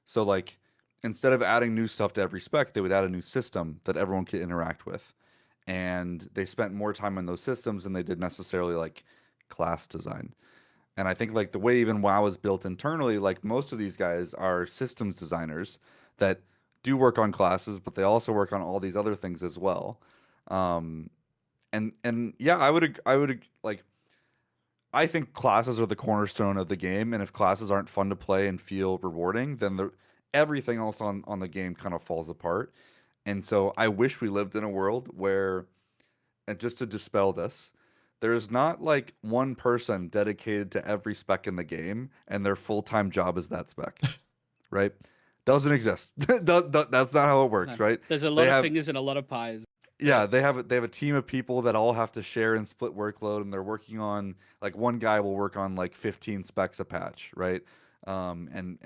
So like, instead of adding new stuff to every spec, they would add a new system that everyone could interact with. And they spent more time on those systems than they did necessarily like class design. And I think like the way even WoW is built internally, like most of these guys are systems designers that do work on classes, but they also work on all these other things as well. And yeah, I would like, I think classes are the cornerstone of the game. And if classes aren't fun to play and feel rewarding, then everything else on the game kind of falls apart. And so I wish we lived in a world where, and just to dispel this, there's not like one person dedicated to every spec in the game and their full-time job is that spec, right? Doesn't exist. That's not how it works, right? There's a lot of fingers and a lot of pies. Yeah, they have a team of people that all have to share and split workload, and they're working on, like, one guy will work on like 15 specs a patch, right? And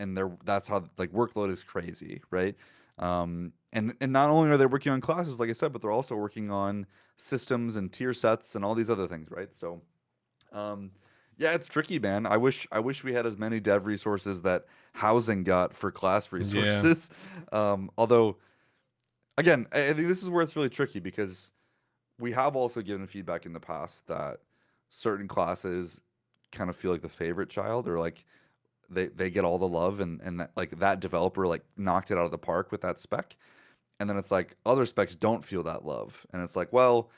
that's how like workload is crazy, right? And not only are they working on classes, like I said, but they're also working on systems and tier sets and all these other things, right? So, yeah, it's tricky, man. I wish we had as many dev resources that housing got for class resources. Yeah. Although, again, I think this is where it's really tricky because we have also given feedback in the past that certain classes kind of feel like the favorite child, or like they get all the love, and that, like, that developer like knocked it out of the park with that spec. And then it's like other specs don't feel that love. And it's like, well,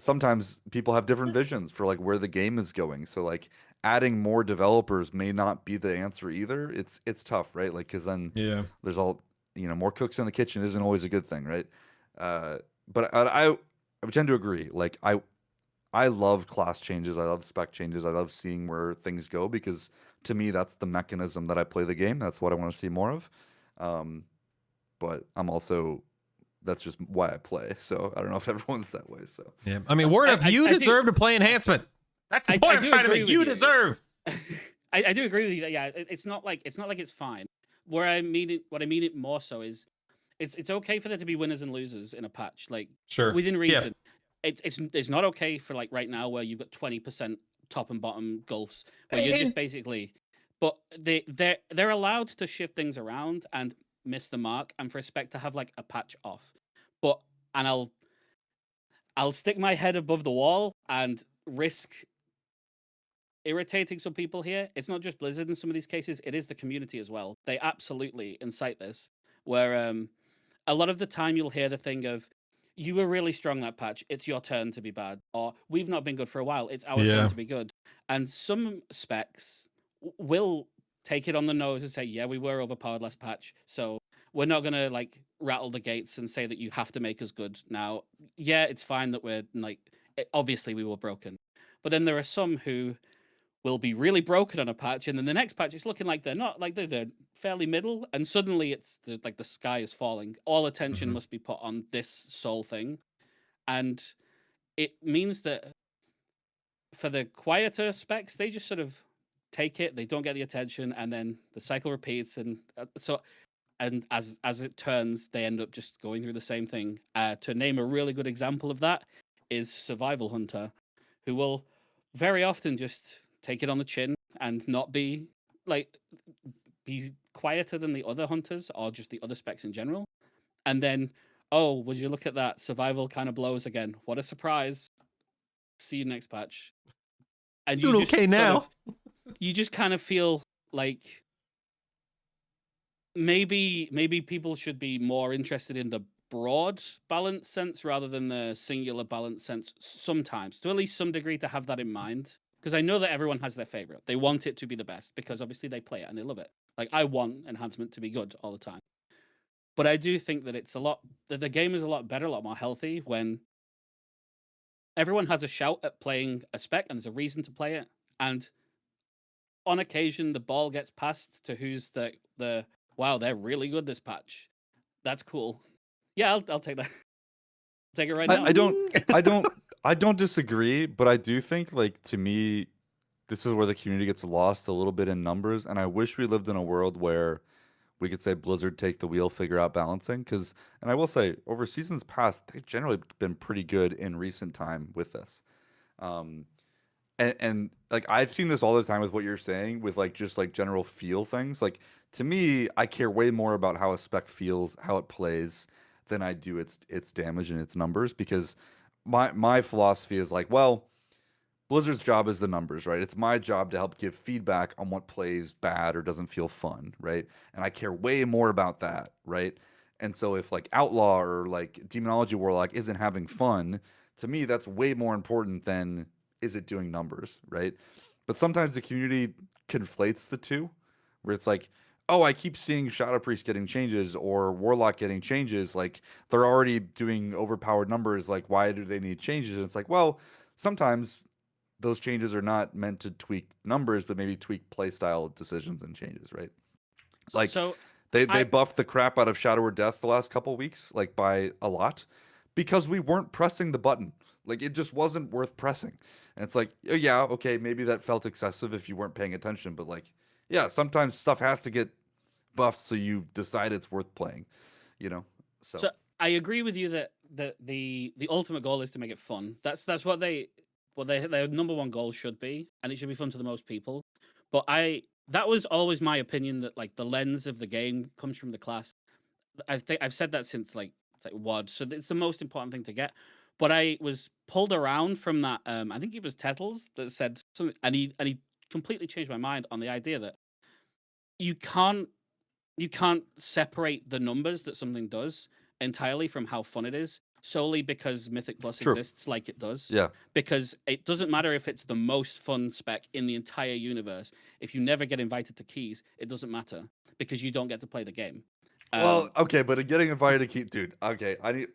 sometimes people have different visions for like where the game is going. So like adding more developers may not be the answer either. It's tough, right? Like, cause then there's all, more cooks in the kitchen isn't always a good thing, right? But I would tend to agree. Like I love class changes. I love spec changes. I love seeing where things go because to me, that's the mechanism that I play the game. That's what I want to see more of. But I'm also, that's just why I play. So I don't know if everyone's that way. So yeah, I mean, Wordup, you deserve to play enhancement. That's the point I'm trying to make. You deserve. I do agree with you that it's not like it's fine. What I mean it more so is it's okay for there to be winners and losers in a patch, like sure within reason. Yeah. It's not okay for like right now where you've got 20% top and bottom gulfs where you're just basically, but they're allowed to shift things around and miss the mark, and for a spec to have like a patch off. But I'll stick my head above the wall and risk irritating some people here, it's not just Blizzard in some of these cases, it is the community as well. They absolutely incite this, where a lot of the time you'll hear the thing of, you were really strong that patch, it's your turn to be bad, or we've not been good for a while, it's our turn Yeah. to be good. And some specs will take it on the nose and say, yeah, we were overpowered last patch, so we're not gonna like rattle the gates and say that you have to make us good now. Yeah, it's fine that we're like, obviously we were broken, but then there are some who will be really broken on a patch, and then the next patch it's looking like they're not, like they're fairly middle, and suddenly it's like the sky is falling. All attention Mhm. must be put on this sole thing, and it means that for the quieter specs, they just sort of take it, they don't get the attention, and then the cycle repeats, and and as it turns, they end up just going through the same thing. To name a really good example of that is Survival Hunter, who will very often just take it on the chin and not be like, be quieter than the other hunters or just the other specs in general. And then, oh, would you look at that? Survival kind of blows again. What a surprise. See you next patch. And you Doing just okay sort now. of, you just kind of feel like maybe people should be more interested in the broad balance sense rather than the singular balance sense sometimes, to at least some degree, to have that in mind. Because I know that everyone has their favorite. They want it to be the best because obviously they play it and they love it. Like, I want enhancement to be good all the time. But I do think that that the game is a lot better, a lot more healthy when everyone has a shout at playing a spec and there's a reason to play it. And on occasion, the ball gets passed to who's the wow, they're really good this patch. That's cool. Yeah, I'll take that. Take it right now. I don't disagree, but I do think, like, to me, this is where the community gets lost a little bit in numbers, and I wish we lived in a world where we could say Blizzard take the wheel, figure out balancing. Because, and I will say, over seasons past, they've generally been pretty good in recent time with this. Um, and like I've seen this all the time with what you're saying, with like just like general feel things. Like, to me, I care way more about how a spec feels, how it plays, than I do its damage and its numbers. Because my philosophy is like, well, Blizzard's job is the numbers, right? It's my job to help give feedback on what plays bad or doesn't feel fun, right? And I care way more about that, right? And so if like Outlaw or like Demonology Warlock isn't having fun, to me that's way more important than is it doing numbers, right? But sometimes the community conflates the two, where it's like, oh, I keep seeing Shadow Priest getting changes or Warlock getting changes, like they're already doing overpowered numbers, like why do they need changes? And it's like, well, sometimes those changes are not meant to tweak numbers, but maybe tweak playstyle decisions and changes, right? Like So they I buffed the crap out of Shadow or Death the last couple weeks, like by a lot, because we weren't pressing the button. Like it just wasn't worth pressing. And it's like, oh, yeah, okay, maybe that felt excessive if you weren't paying attention, but like, yeah, sometimes stuff has to get buffed so you decide it's worth playing, you know? So so I agree with you that the ultimate goal is to make it fun. That's what their number one goal should be, and it should be fun to the most people. But that was always my opinion, that like the lens of the game comes from the class. I've said that since it's like WoD, so it's the most important thing to get. But I was pulled around from that. I think it was Tettles that said something, and he completely changed my mind on the idea that you can't you can't separate the numbers that something does entirely from how fun it is, solely because Mythic Plus true. exists like it does. Yeah. Because it doesn't matter if it's the most fun spec in the entire universe. If you never get invited to keys, it doesn't matter because you don't get to play the game. Well, okay, but getting invited to keys, dude. Okay, I need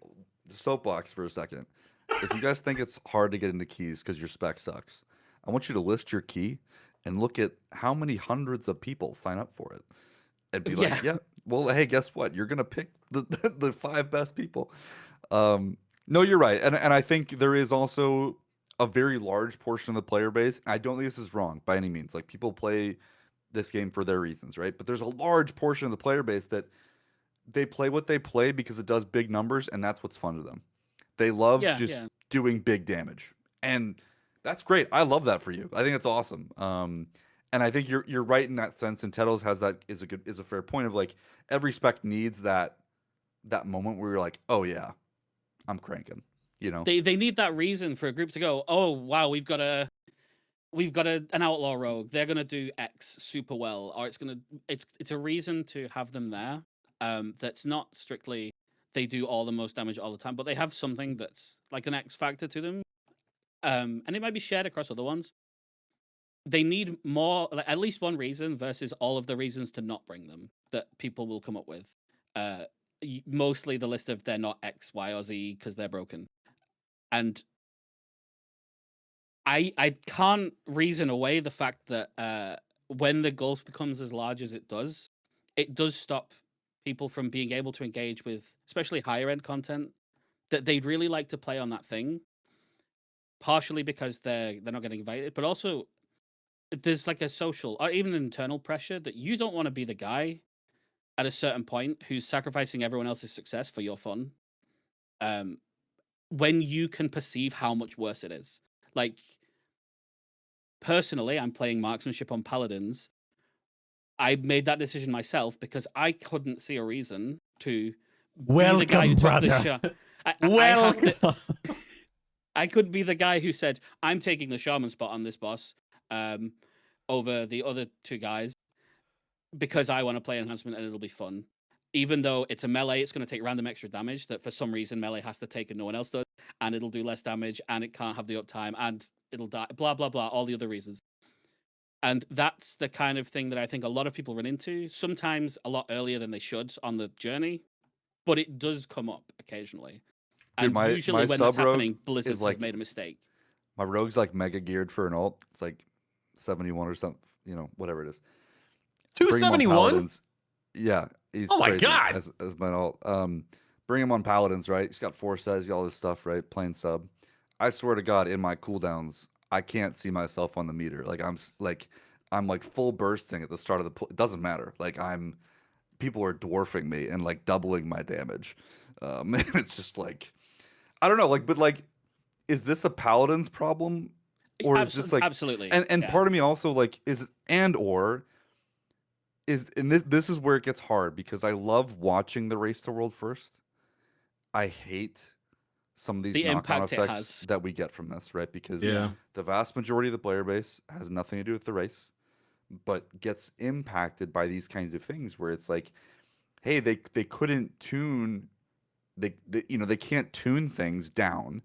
soapbox for a second. If you guys think it's hard to get into keys because your spec sucks, I want you to list your key and look at how many hundreds of people sign up for it, and be like, Yeah. yeah, well, hey, guess what? You're gonna pick the the five best people. No, you're right, and I think there is also a very large portion of the player base. I don't think this is wrong by any means. Like people play this game for their reasons, right? But there's a large portion of the player base that they play what they play because it does big numbers and that's what's fun to them. They love Yeah, just yeah. doing big damage. And that's great. I love that for you. I think it's awesome. And I think you're right in that sense, and Tettles has that is a fair point of like every spec needs that moment where you're like, "Oh yeah, I'm cranking." You know? They need that reason for a group to go, oh wow, we've got we've got an outlaw rogue. They're gonna do X super well, or it's a reason to have them there. That's not strictly they do all the most damage all the time, but they have something that's like an X factor to them. And it might be shared across other ones. They need more, like, at least one reason versus all of the reasons to not bring them that people will come up with. Mostly the list of they're not X, Y, or Z because they're broken. And I can't reason away the fact that when the gulf becomes as large as it does stop people from being able to engage with, especially higher end content that they'd really like to play on that thing. Partially because they're not getting invited, but also there's like a social or even an internal pressure that you don't want to be the guy at a certain point who's sacrificing everyone else's success for your fun. When you can perceive how much worse it is. Like, personally, I'm playing marksmanship on paladins. I made that decision myself because I couldn't see a reason to be the guy who took the shot. Welcome. I could be the guy who said, I'm taking the shaman spot on this boss over the other two guys because I want to play enhancement and it'll be fun. Even though it's a melee, it's going to take random extra damage that for some reason melee has to take and no one else does, and it'll do less damage, and it can't have the uptime, and it'll die, blah, blah, blah, all the other reasons. And that's the kind of thing that I think a lot of people run into, sometimes a lot earlier than they should on the journey, but it does come up occasionally. Dude, And usually when that's happening, Blizzard like, has made a mistake. My rogue's like mega geared for an ult. It's like 71 or something, whatever it is. 271? Yeah, he's oh my crazy god! As my ult. Bring him on paladins, right? He's got 4 stats, all this stuff, right? Playing sub. I swear to God, in my cooldowns, I can't see myself on the meter. Like I'm like full bursting at the start of the. It doesn't matter. Like people are dwarfing me and like doubling my damage. It's just like, I don't know. Like, but like, is this a paladin's problem, or is this like absolutely? And part of me also like and this is where it gets hard because I love watching the race to world first. I hate some of these the knock-on impact effects that we get from this, right? Because the vast majority of the player base has nothing to do with the race, but gets impacted by these kinds of things where it's like, hey, they couldn't tune, they can't tune things down,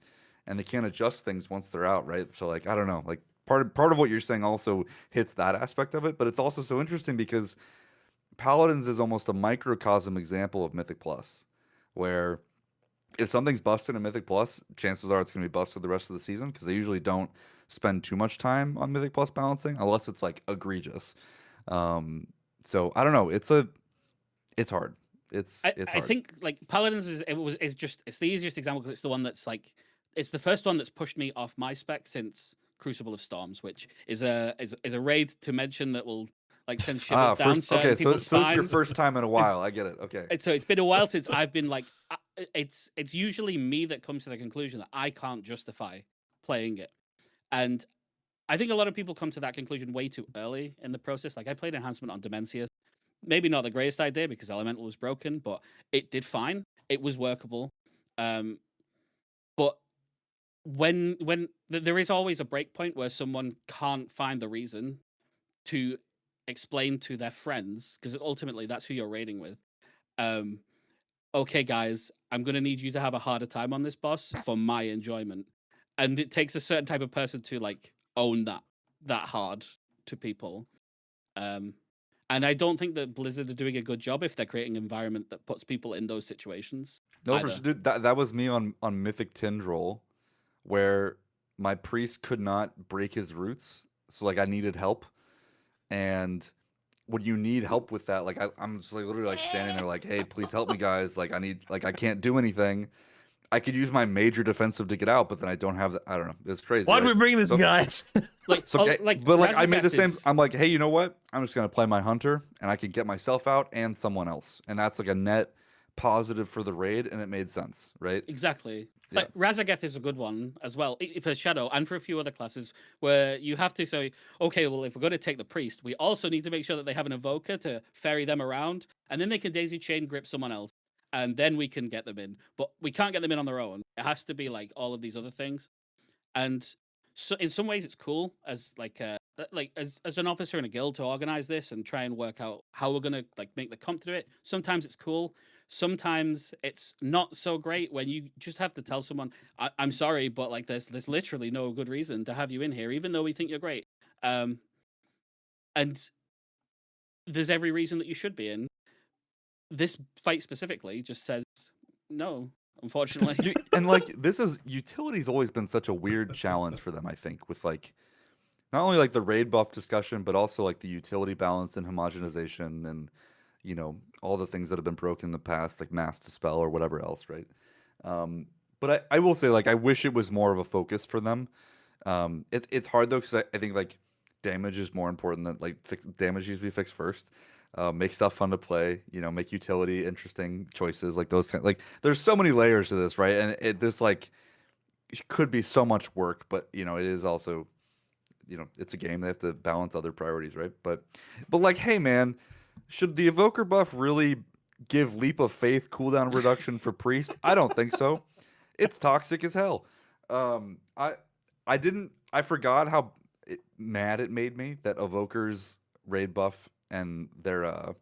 and they can't adjust things once they're out, right? So like, I don't know, like part of what you're saying also hits that aspect of it, but it's also so interesting because Paladins is almost a microcosm example of Mythic Plus, where if something's busted in Mythic Plus, chances are it's going to be busted the rest of the season because they usually don't spend too much time on Mythic Plus balancing unless it's like egregious. So I don't know. It's hard. It's hard. I think like Paladins it's the easiest example because it's the one that's like it's the first one that's pushed me off my spec since Crucible of Storms, which is a raid to mention that will like send shivers down. Okay, so it's your first time in a while. I get it. Okay. So it's been a while since I've been like, it's usually me that comes to the conclusion that I can't justify playing it, and I think a lot of people come to that conclusion way too early in the process. Like I played Enhancement on Dementia. Maybe not the greatest idea because Elemental was broken, but it did fine. It was workable. But when there is always a break point where someone can't find the reason to explain to their friends, because ultimately that's who you're raiding with. Okay, guys, I'm going to need you to have a harder time on this boss for my enjoyment. And it takes a certain type of person to like own that hard to people. And I don't think that Blizzard are doing a good job if they're creating an environment that puts people in those situations. No, for sure, dude, that was me on Mythic Tindrol, where my priest could not break his roots, so like I needed help. And when you need help with that, like I'm just like literally like standing there like, hey, please help me, guys. Like I can't do anything. I could use my major defensive to get out, but then I don't have that. I don't know. It's crazy. Why do we bring this guy? I made the same. I'm like, hey, you know what? I'm just gonna play my hunter, and I can get myself out and someone else, and that's like a net positive for the raid, and it made sense, right? Exactly. Like Razageth is a good one as well for Shadow and for a few other classes where you have to say, okay, well, if we're going to take the priest, we also need to make sure that they have an evoker to ferry them around, and then they can daisy chain grip someone else, and then we can get them in. But we can't get them in on their own. It has to be like all of these other things. And so in some ways it's cool as as an officer in a guild to organize this and try and work out how we're gonna like make the comp to do it. Sometimes it's cool. Sometimes it's not so great when you just have to tell someone, I'm sorry, but like there's literally no good reason to have you in here, even though we think you're great. And there's every reason that you should be in. This fight specifically just says no, unfortunately. And like utility's always been such a weird challenge for them, I think, with like not only like the raid buff discussion, but also like the utility balance and homogenization and all the things that have been broken in the past, like mass dispel or whatever else, right? But I will say, like, I wish it was more of a focus for them. It's hard though, because I think like damage is more important than like damage needs to be fixed first. Make stuff fun to play, make utility interesting choices, like those like there's so many layers to this, right? And this like it could be so much work, but it is also it's a game. They have to balance other priorities, right? But like, hey man, should the evoker buff really give leap of faith cooldown reduction for priest? I don't think so. It's toxic as hell. I forgot how mad it made me that evokers raid buff and their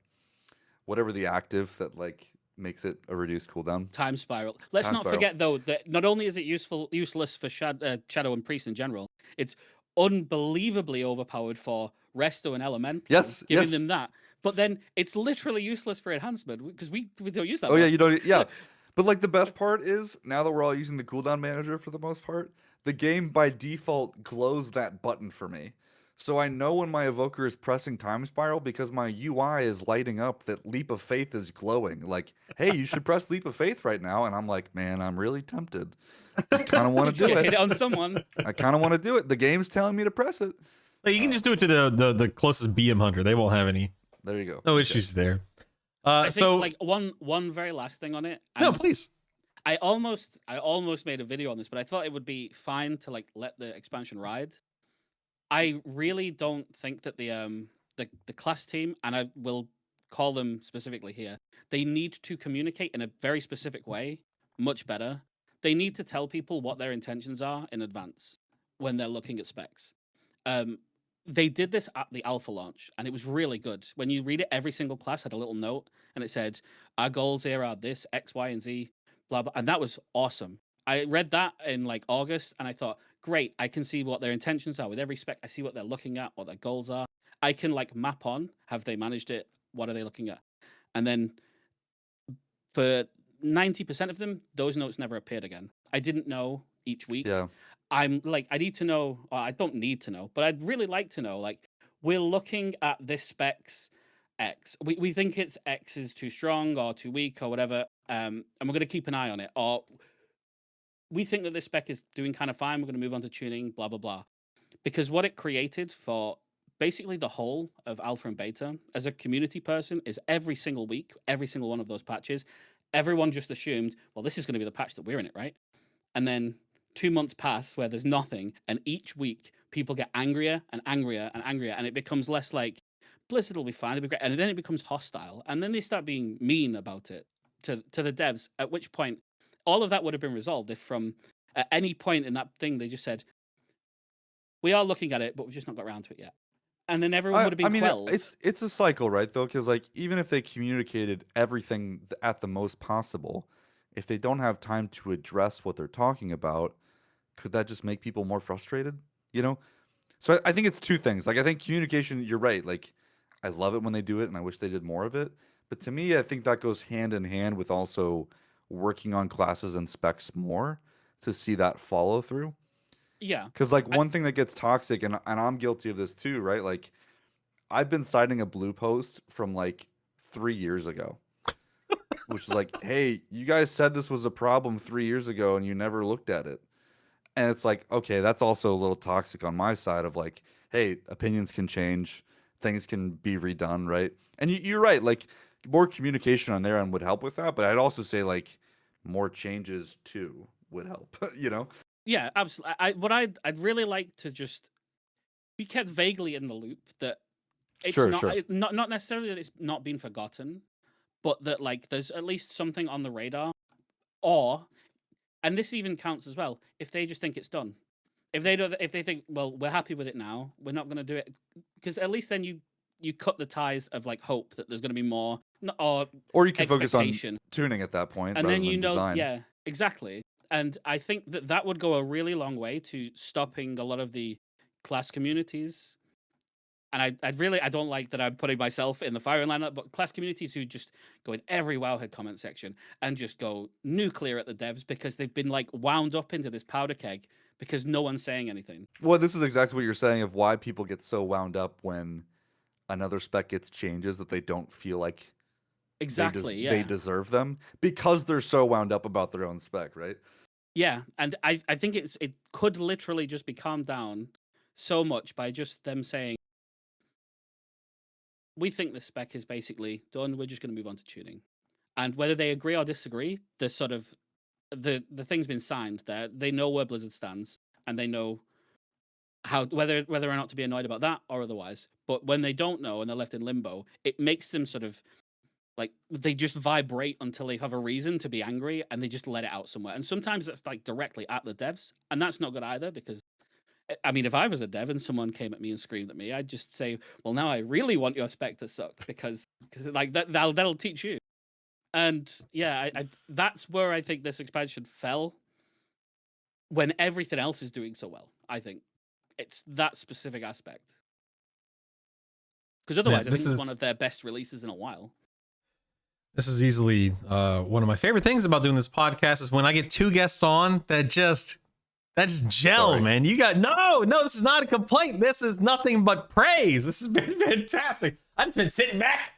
whatever the active that like makes it a reduced cooldown. Time spiral. Let's not forget though that not only is it useless for Shadow and Priest in general, it's unbelievably overpowered for Resto and Elemental. Yes, giving them that. But then it's literally useless for enhancement because we don't use that. Oh yeah, you don't. Yeah, but like the best part is now that we're all using the cooldown manager for the most part, the game by default glows that button for me. So I know when my evoker is pressing time spiral because my UI is lighting up that leap of faith is glowing. Like, hey, you should press leap of faith right now. And I'm like, man, I'm really tempted. I kind of want to do it. Hit it on someone. I kind of want to do it. The game's telling me to press it. Like, you can just do it to the closest BM hunter. They won't have any. There you go. No issues there. I think, like one very last thing on it. No, please. I almost made a video on this, but I thought it would be fine to like let the expansion ride. I really don't think that the class team, and I will call them specifically here, they need to communicate in a very specific way, much better. They need to tell people what their intentions are in advance when they're looking at specs. They did this at the alpha launch, and it was really good. When you read it, every single class had a little note, and it said, our goals here are this, X, Y, and Z, blah, blah. And that was awesome. I read that in like August, and I thought, great, I can see what their intentions are with every spec. I see what they're looking at, what their goals are. I can like map on, have they managed it? What are they looking at? And then for 90% of them, those notes never appeared again. I didn't know each week. Yeah. I'm like, I need to know, or I don't need to know, but I'd really like to know, like, we're looking at this spec's X. We think it's X is too strong or too weak or whatever, and we're going to keep an eye on it. Or we think that this spec is doing kind of fine, we're going to move on to tuning, blah, blah, blah. Because what it created for basically the whole of alpha and beta, as a community person, is every single week, every single one of those patches, everyone just assumed, well, this is going to be the patch that we're in it, right? And then 2 months pass where there's nothing, and each week people get angrier and angrier and angrier, and it becomes less like Blizzard will be fine, it'll be great, and then it becomes hostile, and then they start being mean about it to the devs. At which point, all of that would have been resolved if from at any point in that thing they just said, "We are looking at it, but we've just not got around to it yet," and then everyone would have been quelled. It's a cycle, right? Though, because like even if they communicated everything at the most possible, if they don't have time to address what they're talking about, could that just make people more frustrated? So I think it's two things. Like I think communication, you're right. Like I love it when they do it, and I wish they did more of it. But to me, I think that goes hand in hand with also working on classes and specs more to see that follow through. Yeah. Because like one thing that gets toxic, and I'm guilty of this too, right? Like I've been citing a blue post from like 3 years ago, which is like, hey, you guys said this was a problem 3 years ago and you never looked at it. And it's like, okay, that's also a little toxic on my side of like, hey, opinions can change, things can be redone, right? And you're right, like more communication on their end would help with that, but I'd also say like more changes too would help, Yeah, absolutely. I'd really like to just be kept vaguely in the loop that it's Sure, not sure. not necessarily that it's not been forgotten, but that like there's at least something on the radar, or and this even counts as well if they just think it's done. If they think, well, we're happy with it now, we're not going to do it, because at least then you cut the ties of like hope that there's going to be more, or you can focus on expectation. tuning at that point And rather then than design. yeah, exactly. And I think that would go a really long way to stopping a lot of the class communities. And I don't like that I'm putting myself in the firing lineup, but class communities who just go in every Wowhead comment section and just go nuclear at the devs because they've been like wound up into this powder keg because no one's saying anything. Well, this is exactly what you're saying of why people get so wound up when another spec gets changes that they don't feel like Exactly. they deserve them because they're so wound up about their own spec, right? Yeah, and I think it could literally just be calmed down so much by just them saying, we think the spec is basically done, we're just going to move on to tuning. And whether they agree or disagree, the sort of the thing's been signed there. They know where Blizzard stands, and they know how whether or not to be annoyed about that or otherwise. But when they don't know and they're left in limbo, it makes them sort of like they just vibrate until they have a reason to be angry, and they just let it out somewhere. And sometimes that's like directly at the devs, and that's not good either, because I mean, if I was a dev and someone came at me and screamed at me, I'd just say, well, now I really want your spec to suck because like that'll teach you. And yeah, I that's where I think this expansion fell when everything else is doing so well. I think it's that specific aspect. Because otherwise, I think it's one of their best releases in a while. This is easily one of my favorite things about doing this podcast is when I get two guests on that just gel. Sorry. Man. You got no, this is not a complaint. This is nothing but praise. This has been fantastic. I've just been sitting back,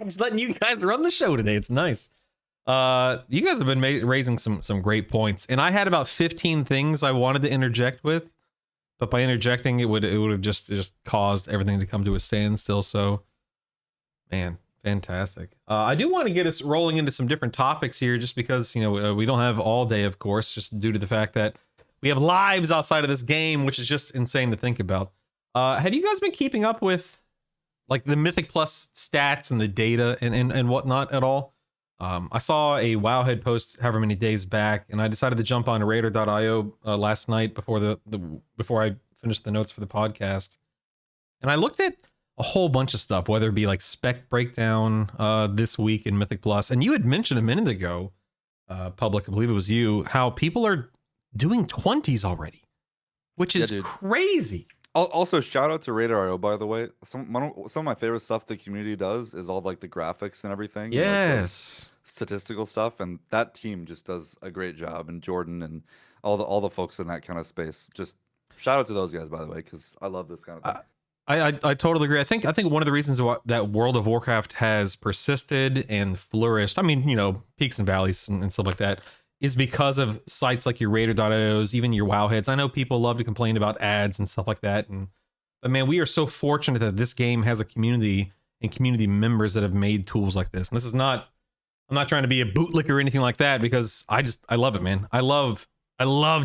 just letting you guys run the show today. It's nice. You guys have been raising some great points, and I had about 15 things I wanted to interject with, but by interjecting, it would have just caused everything to come to a standstill. So, man, fantastic. I do want to get us rolling into some different topics here, just because we don't have all day, of course, just due to the fact that we have lives outside of this game, which is just insane to think about. Have you guys been keeping up with like the Mythic Plus stats and the data and whatnot at all? I saw a Wowhead post however many days back, and I decided to jump on Radar.io last night before before I finished the notes for the podcast. And I looked at a whole bunch of stuff, whether it be like spec breakdown this week in Mythic Plus. And you had mentioned a minute ago, Publik, I believe it was you, how people are doing 20s already, which is crazy. Also, shout out to Radar.io, by the way. Some of my favorite stuff the community does is all like the graphics and everything. Yes, like statistical stuff, and that team just does a great job. And Jordan and all the folks in that kind of space. Just shout out to those guys, by the way, because I love this kind of thing. I totally agree. I think one of the reasons that World of Warcraft has persisted and flourished, I mean, peaks and valleys and stuff like that, is because of sites like your Radar.ios, even your Wowheads. I know people love to complain about ads and stuff like that, but man, we are so fortunate that this game has a community and community members that have made tools like this. And this is not, I'm not trying to be a bootlicker or anything like that, because I love it, man. I love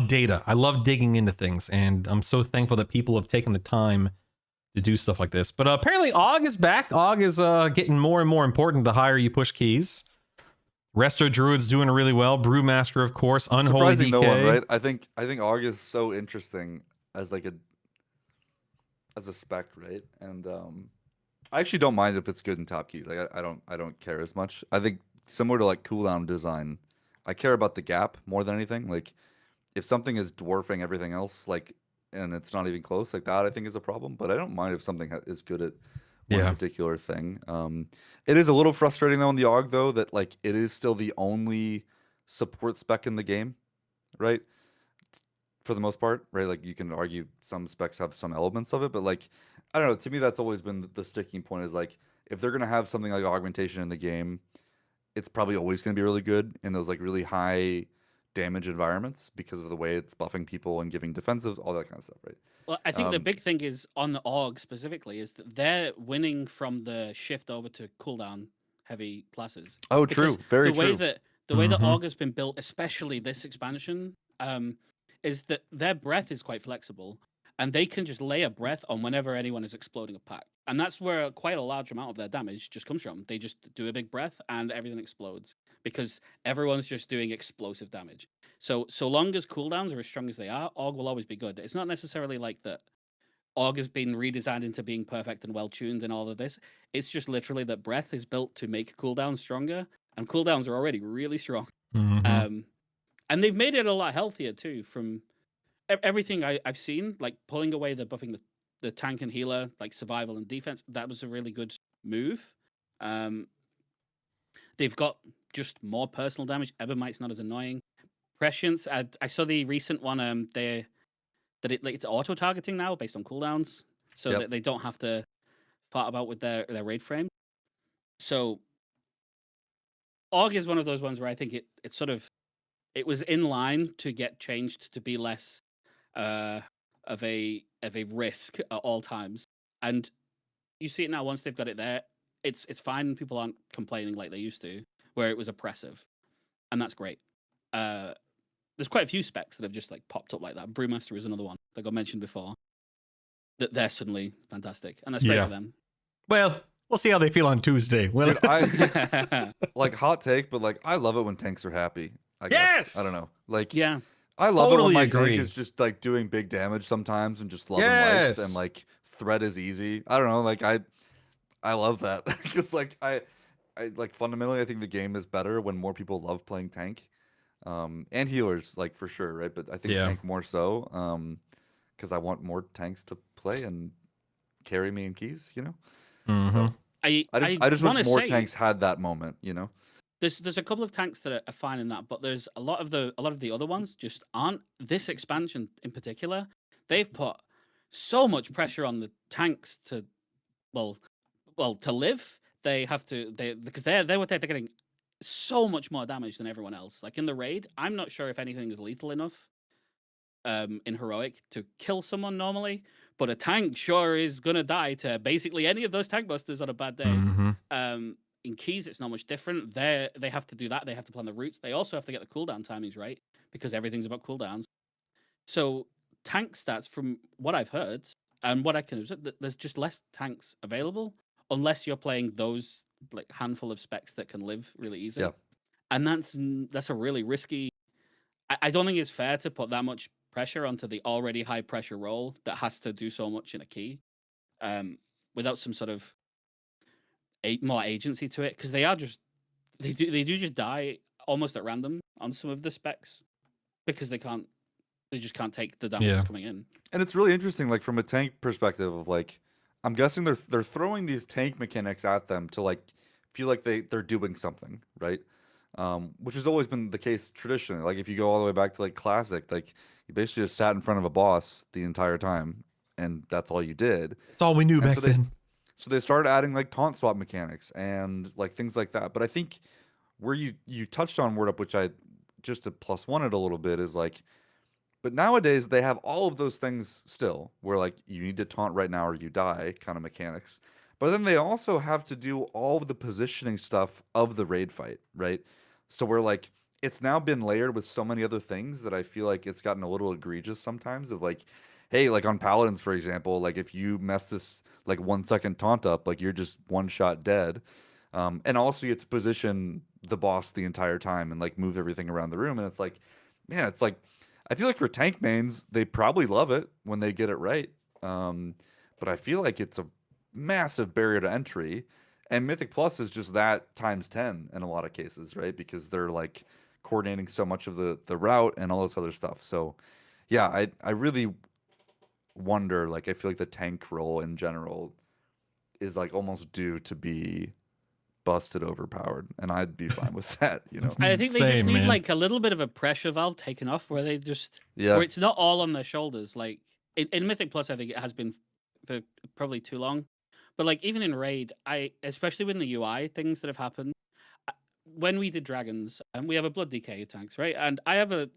data. I love digging into things, and I'm so thankful that people have taken the time to do stuff like this. But apparently AUG is back. AUG is getting more and more important the higher you push keys. Resto Druid's doing really well. Brewmaster, of course. Unholy Surprising DK. no one, right? I think AUG is so interesting as like as a spec, right? And I actually don't mind if it's good in top keys. Like I don't care as much. I think similar to like cooldown design, I care about the gap more than anything. Like if something is dwarfing everything else, like, and it's not even close, like that I think is a problem. But I don't mind if something is good at one particular thing. It is a little frustrating though in the AUG though that like it is still the only support spec in the game, right? For the most part, right? Like you can argue some specs have some elements of it, but like I don't know. To me, that's always been the sticking point. Is like if they're gonna have something like augmentation in the game, it's probably always gonna be really good in those like really high damage environments because of the way it's buffing people and giving defensives, all that kind of stuff, right? Well, I think the big thing is on the AUG specifically is that they're winning from the shift over to cooldown heavy classes. Oh, true. Very true. The way that AUG has been built, especially this expansion, is that their breath is quite flexible, and they can just lay a breath on whenever anyone is exploding a pack. And that's where quite a large amount of their damage just comes from. They just do a big breath and everything explodes because everyone's just doing explosive damage. So long as cooldowns are as strong as they are, Org will always be good. It's not necessarily like that Org has been redesigned into being perfect and well tuned and all of this. It's just literally that breath is built to make cooldowns stronger, and cooldowns are already really strong. Mhm. And they've made it a lot healthier too. From everything I've seen, like pulling away the buffing the tank and healer, like survival and defense, that was a really good move. They've got just more personal damage. Evermite's not as annoying. Prescience, I saw the recent one. It's auto targeting now based on cooldowns, so that they don't have to fart about with their raid frame. So Org is one of those ones where I think it was in line to get changed to be less of a risk at all times. And you see it now once they've got it there. It's fine. People aren't complaining like they used to, where it was oppressive, and that's great. There's quite a few specs that have just like popped up like that. Brewmaster is another one that got mentioned before. That they're suddenly fantastic, and that's great for them. Well, we'll see how they feel on Tuesday. Well, Dude, I like hot take, but like I love it when tanks are happy. I guess. Yes! I don't know. Like yeah, I love it Totally when my agree. tank is just like doing big damage sometimes and just loving Yes! life and like threat is easy. I don't know. Like I love that because like I like fundamentally I think the game is better when more people love playing tank, and healers like for sure, right? But I think Yeah. tank more so, because I want more tanks to play and carry me in keys, you know. Mhm. So I just wish wanna more say, tanks had that moment, you know. There's a couple of tanks that are fine in that, but there's a lot of the other ones just aren't. This expansion in particular, they've put so much pressure on the tanks to well to live. They have to because they're getting so much more damage than everyone else. Like in the raid, I'm not sure if anything is lethal enough in heroic to kill someone normally, but a tank sure is gonna die to basically any of those tank busters on a bad day. Mhm. In keys, it's not much different. They have to do that. They have to plan the routes. They also have to get the cooldown timings right because everything's about cooldowns. So tank stats, from what I've heard and what I can observe, there's just less tanks available unless you're playing those like handful of specs that can live really easy. Yeah. And that's a really risky. I don't think it's fair to put that much pressure onto the already high pressure role that has to do so much in a key, without some sort of more agency to it, because they do just die almost at random on some of the specs because they just can't take the damage that's coming in. And it's really interesting, like from a tank perspective of like, I'm guessing they're throwing these tank mechanics at them to like feel like they're doing something, right? Which has always been the case traditionally. Like if you go all the way back to like classic, like you basically just sat in front of a boss the entire time, and that's all you did. That's all we knew And back so then. so they started adding like taunt swap mechanics and like things like that. But I think where you touched on Wordup, which I just to plus one it a little bit, is like, but nowadays they have all of those things still, where like you need to taunt right now or you die kind of mechanics. But then they also have to do all of the positioning stuff of the raid fight, right? So we're like, it's now been layered with so many other things that I feel like it's gotten a little egregious sometimes of like, hey, like on Paladins, for example, like if you mess this like 1 second taunt up, like you're just one shot dead. And also you have to position the boss the entire time and like move everything around the room. And it's like, man, it's like, I feel like for tank mains, they probably love it when they get it right. But I feel like it's a massive barrier to entry. And Mythic Plus is just that times 10 in a lot of cases, right? Because they're like coordinating so much of the route and all this other stuff. So yeah, I really wonder, like I feel like the tank role in general is like almost due to be busted overpowered. And I'd be fine with that, you know. I think they just Same, need man. like a little bit of a pressure valve taken off where they just Yeah. where it's not all on their shoulders. Like in Mythic Plus, I think it has been for probably too long. But like even in Raid, especially with the UI things that have happened, when we did dragons, and we have a blood DK tanks, right? And I have a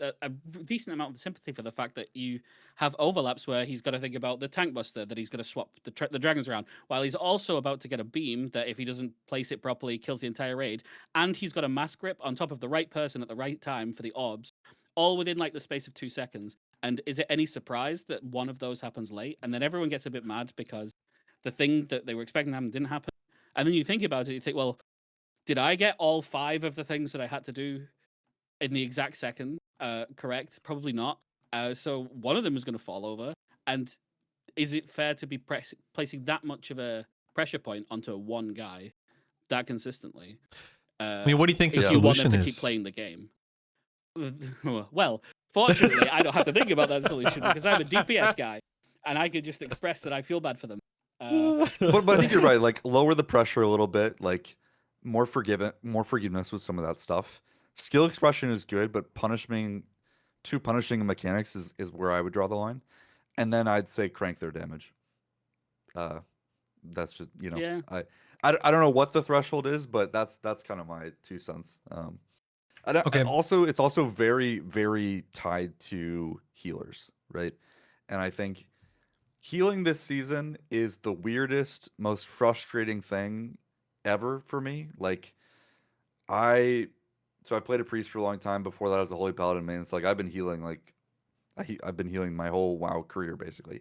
decent amount of sympathy for the fact that you have overlaps where he's got to think about the tank buster that he's got to swap the dragons around, while he's also about to get a beam that if he doesn't place it properly kills the entire raid, and he's got a mass grip on top of the right person at the right time for the orbs, all within like the space of 2 seconds. And is it any surprise that one of those happens late, and then everyone gets a bit mad because the thing that they were expecting to happen didn't happen. And then you think about it, you think, well, did I get all 5 of the things that I had to do in the exact second correct? Probably not. So one of them is going to fall over. And is it fair to be placing that much of a pressure point onto one guy that consistently? I mean, what do you think the if you want solution them to is? keep playing the game. Well, fortunately, I don't have to think about that solution because I'm a DPS guy, and I could just express that I feel bad for them. But I think you're right. Like lower the pressure a little bit. Like more forgiveness with some of that stuff. Skill expression is good, but punishing mechanics is where I would draw the line. And then I'd say crank their damage. That's just Yeah. I don't know what the threshold is, but that's kind of my 2 cents. Okay. Also, it's also very, very tied to healers, right? And I think healing this season is the weirdest, most frustrating thing ever for me. Like, I played a priest for a long time. Before that, I was a holy paladin main. It's like I've been healing I've been healing my whole WoW career basically.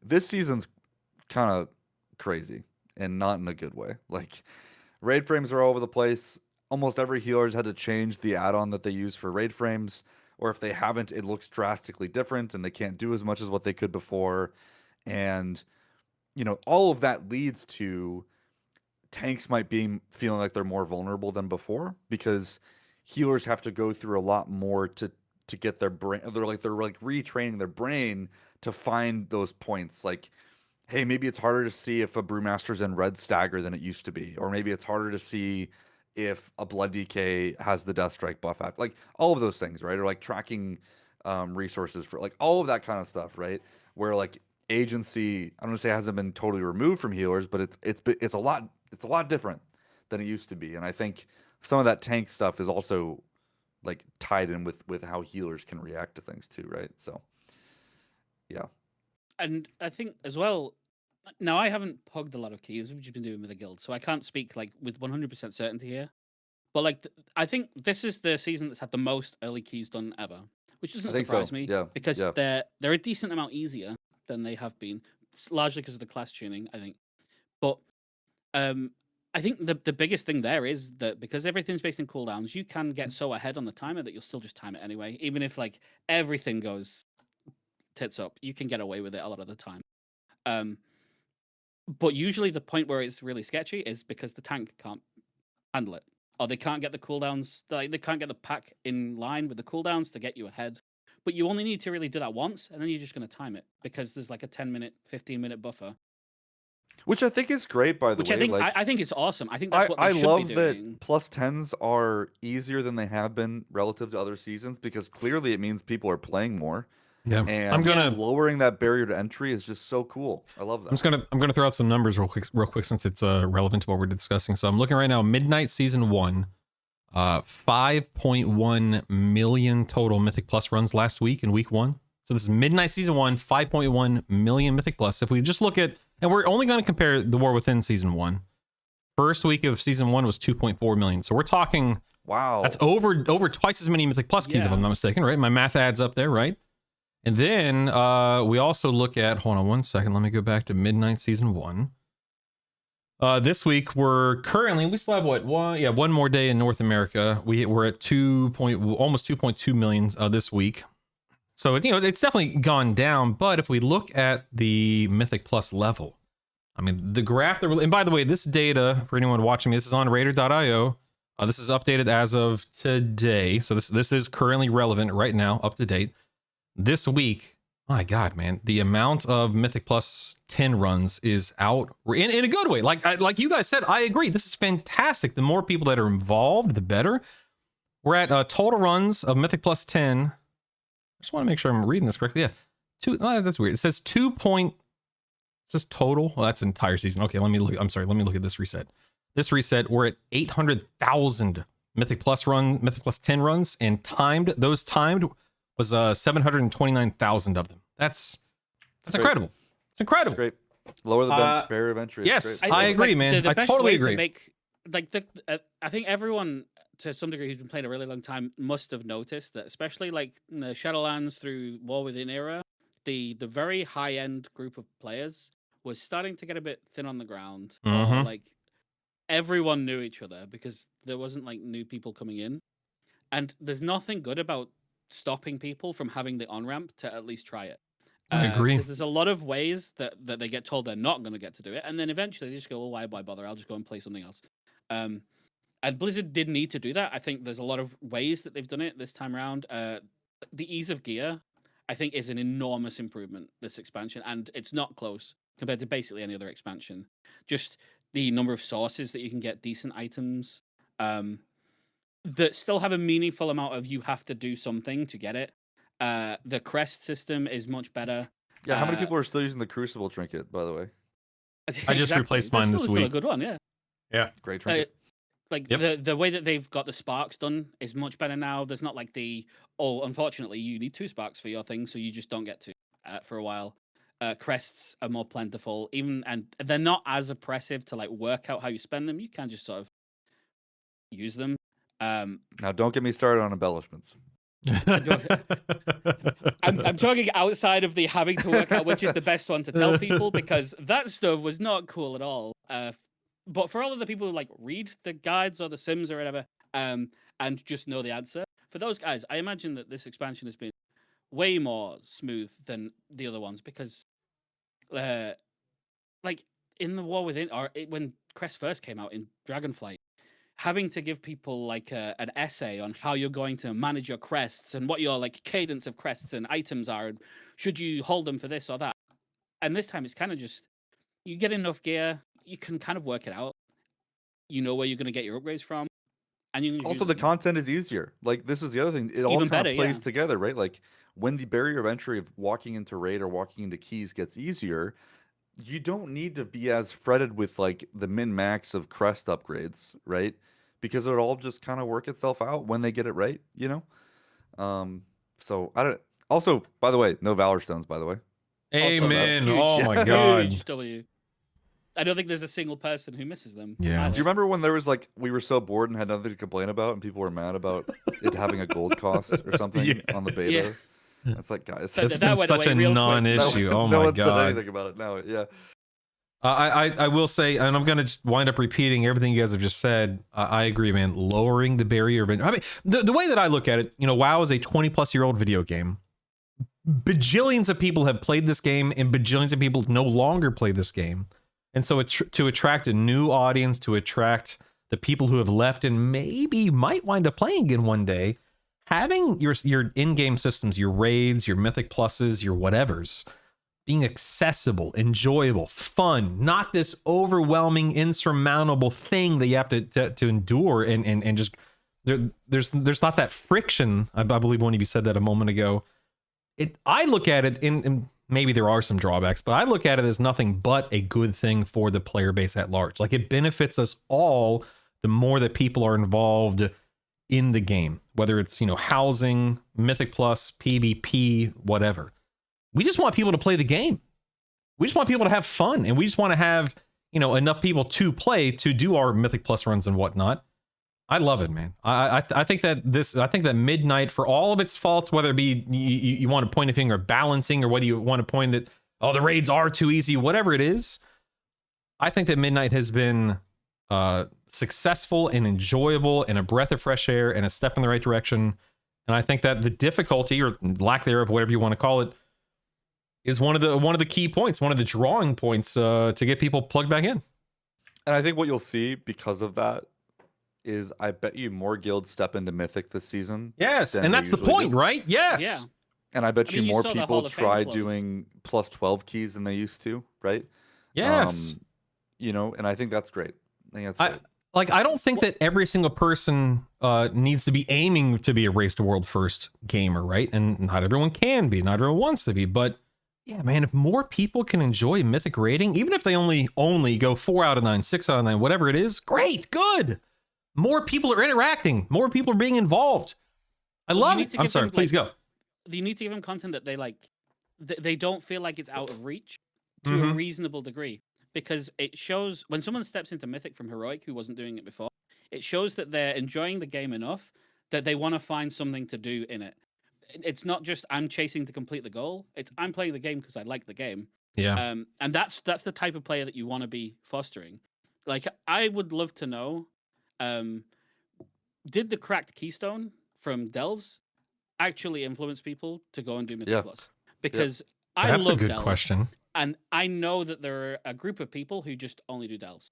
This season's kind of crazy and not in a good way. Like raid frames are all over the place. Almost every healer's had to change the add-on that they use for raid frames, or if they haven't, it looks drastically different and they can't do as much as what they could before. And all of that leads to tanks might be feeling like they're more vulnerable than before because healers have to go through a lot more to get their brain. They're retraining their brain to find those points. Like, hey, maybe it's harder to see if a brewmaster's in red stagger than it used to be, or maybe it's harder to see if a blood DK has the death strike buff after, like all of those things, right? Or like tracking resources for like all of that kind of stuff, right? Where like agency, I don't want to say it hasn't been totally removed from healers, but it's a lot different than it used to be. And I think some of that tank stuff is also like tied in with how healers can react to things too, right? So yeah. And I think as well, now I haven't pugged a lot of keys, which you've been doing with the guild, so I can't speak like with 100% certainty here. But like, I think this is the season that's had the most early keys done ever, which doesn't surprise me. Yeah, because yeah. they're a decent amount easier than they have been, largely because of the class tuning, I think. But I think the biggest thing there is that because everything's based in cooldowns, you can get so ahead on the timer that you'll still just time it anyway, even if like everything goes tits up, you can get away with it a lot of the time. But usually the point where it's really sketchy is because the tank can't handle it, or they can't get the cooldowns. They can't get the pack in line with the cooldowns to get you ahead. But you only need to really do that once, and then you're just going to time it because there's like a 10-minute, 15-minute buffer. Which I think is great, by the way. I think it's awesome. I think that's what they should love be doing. that plus 10s are easier than they have been relative to other seasons because clearly it means people are playing more. Yeah, and lowering that barrier to entry is just so cool. I love that. I'm gonna throw out some numbers real quick since it's relevant to what we're discussing. So I'm looking right now. Midnight Season 1, 5.1 million total Mythic Plus runs last week in week 1. So this is Midnight Season 1, 5.1 million Mythic Plus. If we just look at, and we're only going to compare the War Within Season 1. First week of Season 1 was 2.4 million. So we're talking, wow, that's over twice as many Mythic Plus keys, if I'm not mistaken, right? My math adds up there, right? And then we also look at, hold on one second, let me go back to Midnight Season 1. This week we're currently, we still have one more day in North America. We're at almost 2.2 million this week. So it's definitely gone down. But if we look at the Mythic Plus level, I mean the graph and by the way, this data for anyone watching me, this is on Raider.io. This is updated as of today, so this is currently relevant right now, up to date. This week, my God, man, the amount of Mythic Plus 10 runs is out in a good way. Like you guys said, I agree. This is fantastic. The more people that are involved, the better. We're at total runs of Mythic Plus 10. I just want to make sure I'm reading this correctly. Yeah, that's weird. It says it says total. Well, that's entire season. Okay, let me look. I'm sorry. Let me look at this reset. This reset, we're at 800,000 Mythic Plus 10 runs, and timed was 729,000 of them. That's incredible. It's incredible. That's great. Lower the barrier of entry. Yes, I agree, man. I totally agree. I think everyone to some degree who's been playing a really long time must have noticed that, especially like in the Shadowlands through War Within era, the very high end group of players was starting to get a bit thin on the ground. Mhm. Like everyone knew each other because there wasn't like new people coming in. And there's nothing good about stopping people from having the on ramp to at least try it. I agree. Because there's a lot of ways that they get told they're not going to get to do it, and then eventually they just go, "Well, why bother? I'll just go and play something else." And Blizzard did need to do that. I think there's a lot of ways that they've done it this time around. The ease of gear, I think, is an enormous improvement this expansion, and it's not close compared to basically any other expansion. Just the number of sources that you can get decent items. That still have a meaningful amount of you have to do something to get it. The crest system is much better. Yeah, how many people are still using the Crucible trinket, by the way? I just replaced mine this Still week. a good one, yeah. Yeah. Great trinket. The way that they've got the sparks done is much better now. There's not like unfortunately you need 2 sparks for your thing, so you just don't get to for a while. Crests are more plentiful, and they're not as oppressive to like work out how you spend them. You can just sort of use them. Now, don't get me started on embellishments. I'm talking outside of the having to work out which is the best one to tell people, because that stuff was not cool at all. But for all of the people who like read the guides or the sims or whatever, and just know the answer, for those guys, I imagine that this expansion has been way more smooth than the other ones, because like in the War Within, when Crest first came out in Dragonflight, having to give people like an essay on how you're going to manage your crests and what your like cadence of crests and items are, and should you hold them for this or that. And this time it's kind of just, you get enough gear, you can kind of work it out. You know where you're going to get your upgrades from, and you can Also, the content is easier. Like, this is the other thing. It all Even kind better, of plays yeah. together, right? Like, when the barrier of entry of walking into raid or walking into keys gets easier, you don't need to be as fretted with like the min-max of crest upgrades, right? Because it'll all just kind of work itself out when they get it right, you know? So I don't. Also, by the way, no Valor Stones, by the way. Amen. huge- Oh my god. huge W. I don't think there's a single person who misses them. Yeah. Do you remember when there was like, we were so bored and had nothing to complain about, and people were mad about it having a gold cost or something on the beta? Yeah. It's like, guys, But It's that been went such away a real quick. non-issue. Oh no my one said god. anything about it now. Yeah. I will say, and I'm gonna just wind up repeating everything you guys have just said. I agree, man. Lowering the barrier of, I mean, the way that I look at it, you know, WoW is a 20-plus-year-old video game. Bajillions of people have played this game, and bajillions of people no longer play this game. And so to attract a new audience, to attract the people who have left and maybe might wind up playing again one day, having your in-game systems, your raids, your Mythic Pluses, your whatevers, being accessible, enjoyable, fun, not this overwhelming, insurmountable thing that you have to endure, and just there's not that friction. I believe one of you said that a moment ago. I look at it in maybe there are some drawbacks, but I look at it as nothing but a good thing for the player base at large. Like, it benefits us all the more that people are involved in the game, whether it's, you know, housing, Mythic Plus, PvP, whatever. We just want people to play the game. We just want people to have fun, and we just want to have, you know, enough people to play to do our Mythic Plus runs and whatnot. I love it, man. I think that Midnight, for all of its faults, whether it be you want to point a finger at balancing, or whether you want to point at, oh, the raids are too easy, whatever it is, I think that Midnight has been successful and enjoyable and a breath of fresh air and a step in the right direction. And I think that the difficulty, or lack thereof, whatever you want to call it, is one of the key points, one of the drawing points to get people plugged back in. And I think what you'll see because of that is, I bet you more guilds step into Mythic this season. Yes, than and they that's the usually point, do. right? Yes. Yeah. And I bet I mean, you you more saw the people Hall of Fame try close. doing plus 12 keys than they used to, right? Yes. You know, and I think that's great. I think that's great. I don't think that every single person needs to be aiming to be a race to world first gamer, right? And not everyone can be, not everyone wants to be, but yeah, man, if more people can enjoy Mythic raiding, even if they only go 4 out of 9, 6 out of 9, whatever it is, great, good. More people are interacting, more people are being involved. I love it. I'm sorry, please go. You need to give them content that they like. They don't feel like it's out of reach to a reasonable degree, because it shows when someone steps into Mythic from Heroic who wasn't doing it before, it shows that they're enjoying the game enough that they want to find something to do in it. It's not just I'm chasing to complete the goal. It's I'm playing the game because I like the game, Yeah. And that's the type of player that you want to be fostering. Like, I would love to know, did the cracked keystone from Delves actually influence people to go and do Mythic Yeah. Plus? Because I That's a love good Delves, question. and I know that there are a group of people who just only do Delves,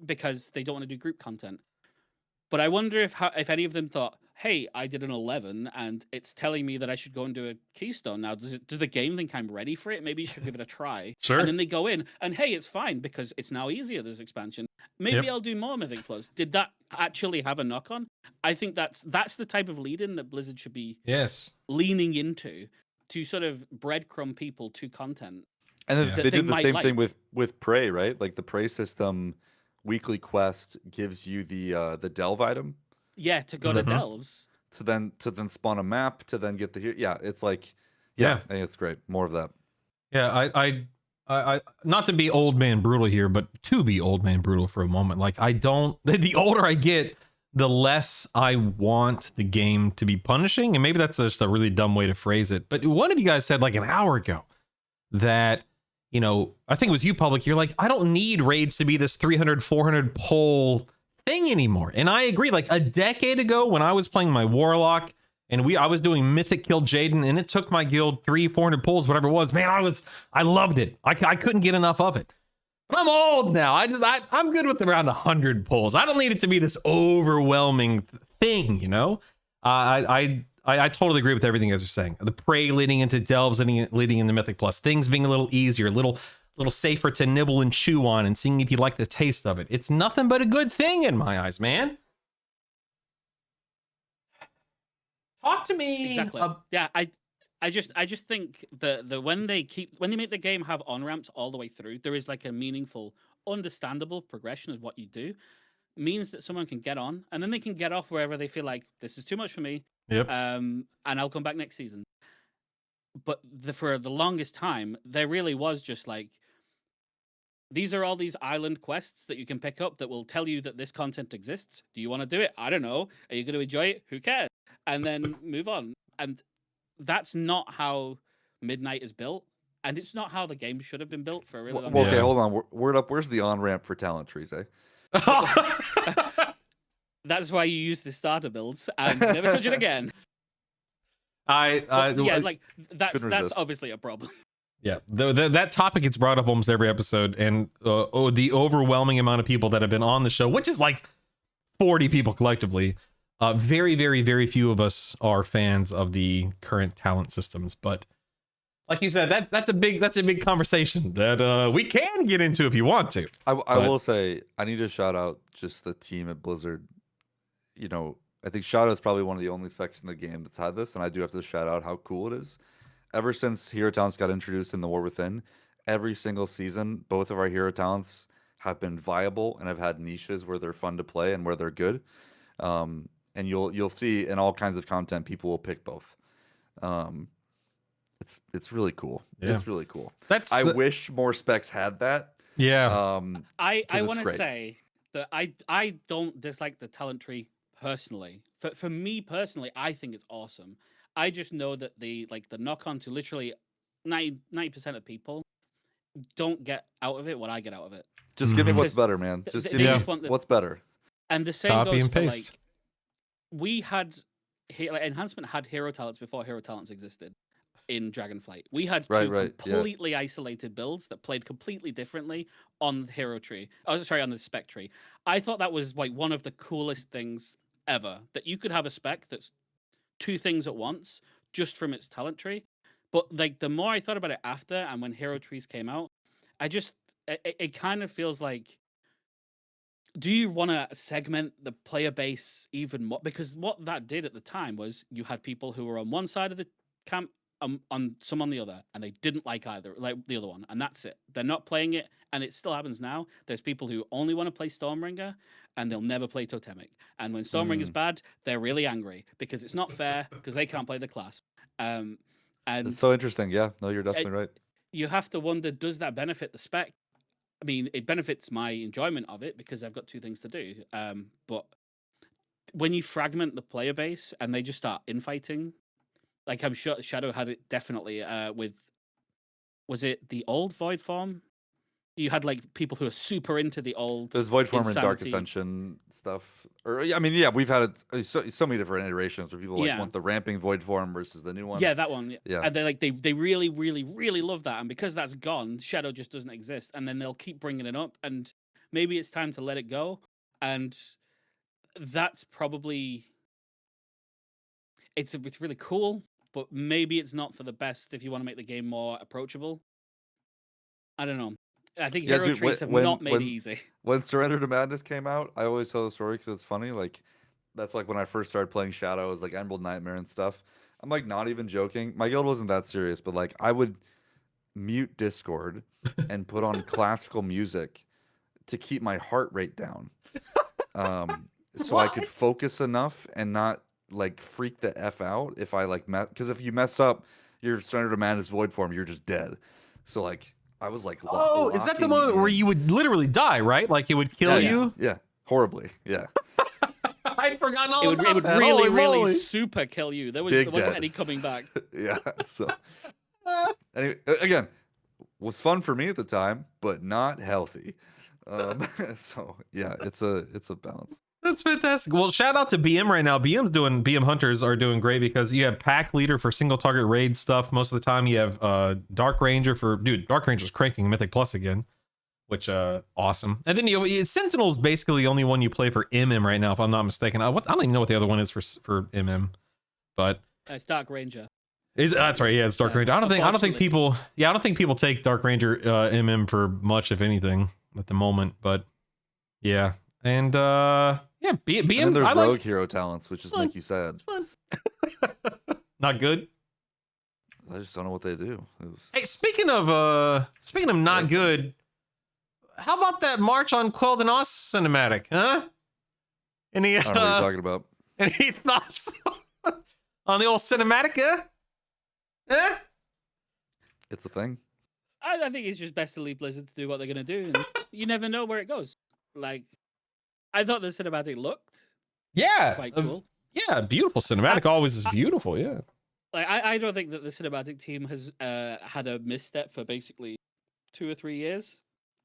because they don't want to do group content. But I wonder if any of them thought, "Hey, I did an 11, and it's telling me that I should go and do a keystone now. Does the game think I'm ready for it? Maybe you should give it a try." Sure. And then they go in, and hey, it's fine because it's now easier. This expansion. Maybe Yep. I'll do more Mythic Plus. Did that actually have a knock on? I think that's the type of lead in that Blizzard should be Yes. leaning into, to sort of breadcrumb people to content. And then Yeah. that they they did the might same thing like. with Prey, right? Like the Prey system, weekly quest gives you the delve item Yeah, to go to Mhm. Delves. to then spawn a map to then get the yeah. It's like Yeah. yeah, I think it's great. More of that. Yeah, I not to be old man brutal here, but to be old man brutal for a moment. Like, I don't. The older I get, the less I want the game to be punishing, and maybe that's just a really dumb way to phrase it. But one of you guys said like an hour ago that, you know, I think it was you, Public. You're like, I don't need raids to be this 300, 400 pull thing anymore. And I agree. Like a decade ago, when I was playing my Warlock, and I was doing Mythic Kill Jaden, and it took my guild 300-400 pulls, whatever it was. Man, I loved it. I couldn't get enough of it. But I'm old now. I'm good with around 100 pulls. I don't need it to be this overwhelming thing, you know. I totally agree with everything you guys are saying. The Prey leading into Delves, leading into Mythic Plus, things being a little easier, a little safer to nibble and chew on, and seeing if you like the taste of it. It's nothing but a good thing in my eyes, man. Talk to me. Exactly. Yeah, I just think the when they make the game have on ramps all the way through, there is like a meaningful, understandable progression of what you do. Means that someone can get on, and then they can get off wherever they feel like this is too much for me. Yep. And I'll come back next season. But for the longest time, there really was just like, these are all these island quests that you can pick up that will tell you that this content exists. Do you want to do it? I don't know. Are you going to enjoy it? Who cares? And then move on. And that's not how Midnight is built. And it's not how the game should have been built for a really long Well, time. okay, hold on. Word up. Where's the on ramp for talent trees, eh? That's why you use the starter builds and never touch it again. But yeah, like that's resist. obviously a problem. Yeah, that topic gets brought up almost every episode, and the overwhelming amount of people that have been on the show, which is like 40 people collectively, very, very, very few of us are fans of the current talent systems. But like you said, that's a big conversation that we can get into if you want to. I will say I need to shout out just the team at Blizzard. You know, I think Shadow is probably one of the only specs in the game that's had this, and I do have to shout out how cool it is. Ever since hero talents got introduced in the War Within, every single season, both of our hero talents have been viable and have had niches where they're fun to play and where they're good. And you'll see in all kinds of content, people will pick both. It's really cool. Yeah. It's really cool. I wish more specs had that. Yeah. I want to say that I don't dislike the talent tree personally. For me personally, I think it's awesome. I just know that the knock on to literally 90% of people don't get out of it what I get out of it. Just give me what's better, man. Just give me what's better. And the same Copy goes and for paste. like, we had enhancement had hero talents before hero talents existed in Dragonflight. We had two completely isolated builds that played completely differently on the hero tree. Oh, sorry, on the spec tree. I thought that was like one of the coolest things ever, that you could have a spec that's two things at once just from its talent tree. But like the more I thought about it after, and when hero trees came out, it kind of feels like, do you want to segment the player base even more? Because what that did at the time was you had people who were on one side of the camp, on some on the other, and they didn't like either, like the other one, and that's it. They're not playing it, and it still happens now. There's people who only want to play Stormbringer, and they'll never play Totemic. And when Stormbringer's bad, they're really angry because it's not fair because they can't play the class. And it's so interesting. Yeah, no, you're definitely right. You have to wonder, does that benefit the spec? I mean, it benefits my enjoyment of it because I've got two things to do. But when you fragment the player base and they just start infighting, like I'm sure Shadow had it definitely with was it the old Void form? You had like people who are super into the old. There's Void Form and Dark Insanity. Ascension stuff. Or I mean, yeah, we've had it so many different iterations where people like Yeah. want the ramping Void Form versus the new one. Yeah, that one. Yeah. And they really, really, really love that. And because that's gone, Shadow just doesn't exist. And then they'll keep bringing it up. And maybe it's time to let it go. And that's probably it's really cool, but maybe it's not for the best if you want to make the game more approachable. I don't know. I think Hero dude, Trees have when- not made when- it easy. When Surrender to Madness came out, I always tell the story because it's funny. Like, that's like when I first started playing Shadow, it was like Emerald Nightmare and stuff. I'm like not even joking. My guild wasn't that serious, but like I would mute Discord and put on classical music to keep my heart rate down. So I could What? focus enough and not like freak the F out if I like because if you mess up your Surrender to Madness Void form, you're just dead. So like I was like, Oh, is that the locking moment where in. you would literally die, right? Like it would kill Yeah, you? Yeah, horribly. Yeah. I'd forgotten all It would, about it would that. really, Holy really moly. super kill you. There Big wasn't dead. any coming back. Yeah. So anyway, again, was fun for me at the time, but not healthy. So yeah, it's a balance. That's fantastic. Well, shout out to BM right now. BM hunters are doing great because you have pack leader for single target raid stuff most of the time. You have Dark Ranger Dark Ranger's cranking Mythic Plus again, which awesome. And then Sentinel's basically the only one you play for MM right now, if I'm not mistaken. I don't even know what the other one is for MM, but It's Dark Ranger. that's right. Yeah, it's Dark Yeah, Ranger. I don't think unfortunately. people. Yeah, I don't think people take Dark Ranger MM for much, if anything, at the moment. But yeah, and yeah, And then BM. there's I rogue like. hero talents, which just Fun. make you sad. It's fun. Not good. I just don't know what they do. It was, Hey, speaking of not Yeah. good, how about that March on Quelled and Oz cinematic, huh? Any I don't know what you're talking about. any thoughts on the old cinematic? Eh? It's a thing. I think it's just best to leave Blizzard to do what they're going to do. And you never know where it goes. Like, I thought the cinematic looked Yeah, quite cool. yeah, beautiful cinematic. Always is beautiful. Yeah. Like, I don't think that the cinematic team has had a misstep for basically 2 or 3 years.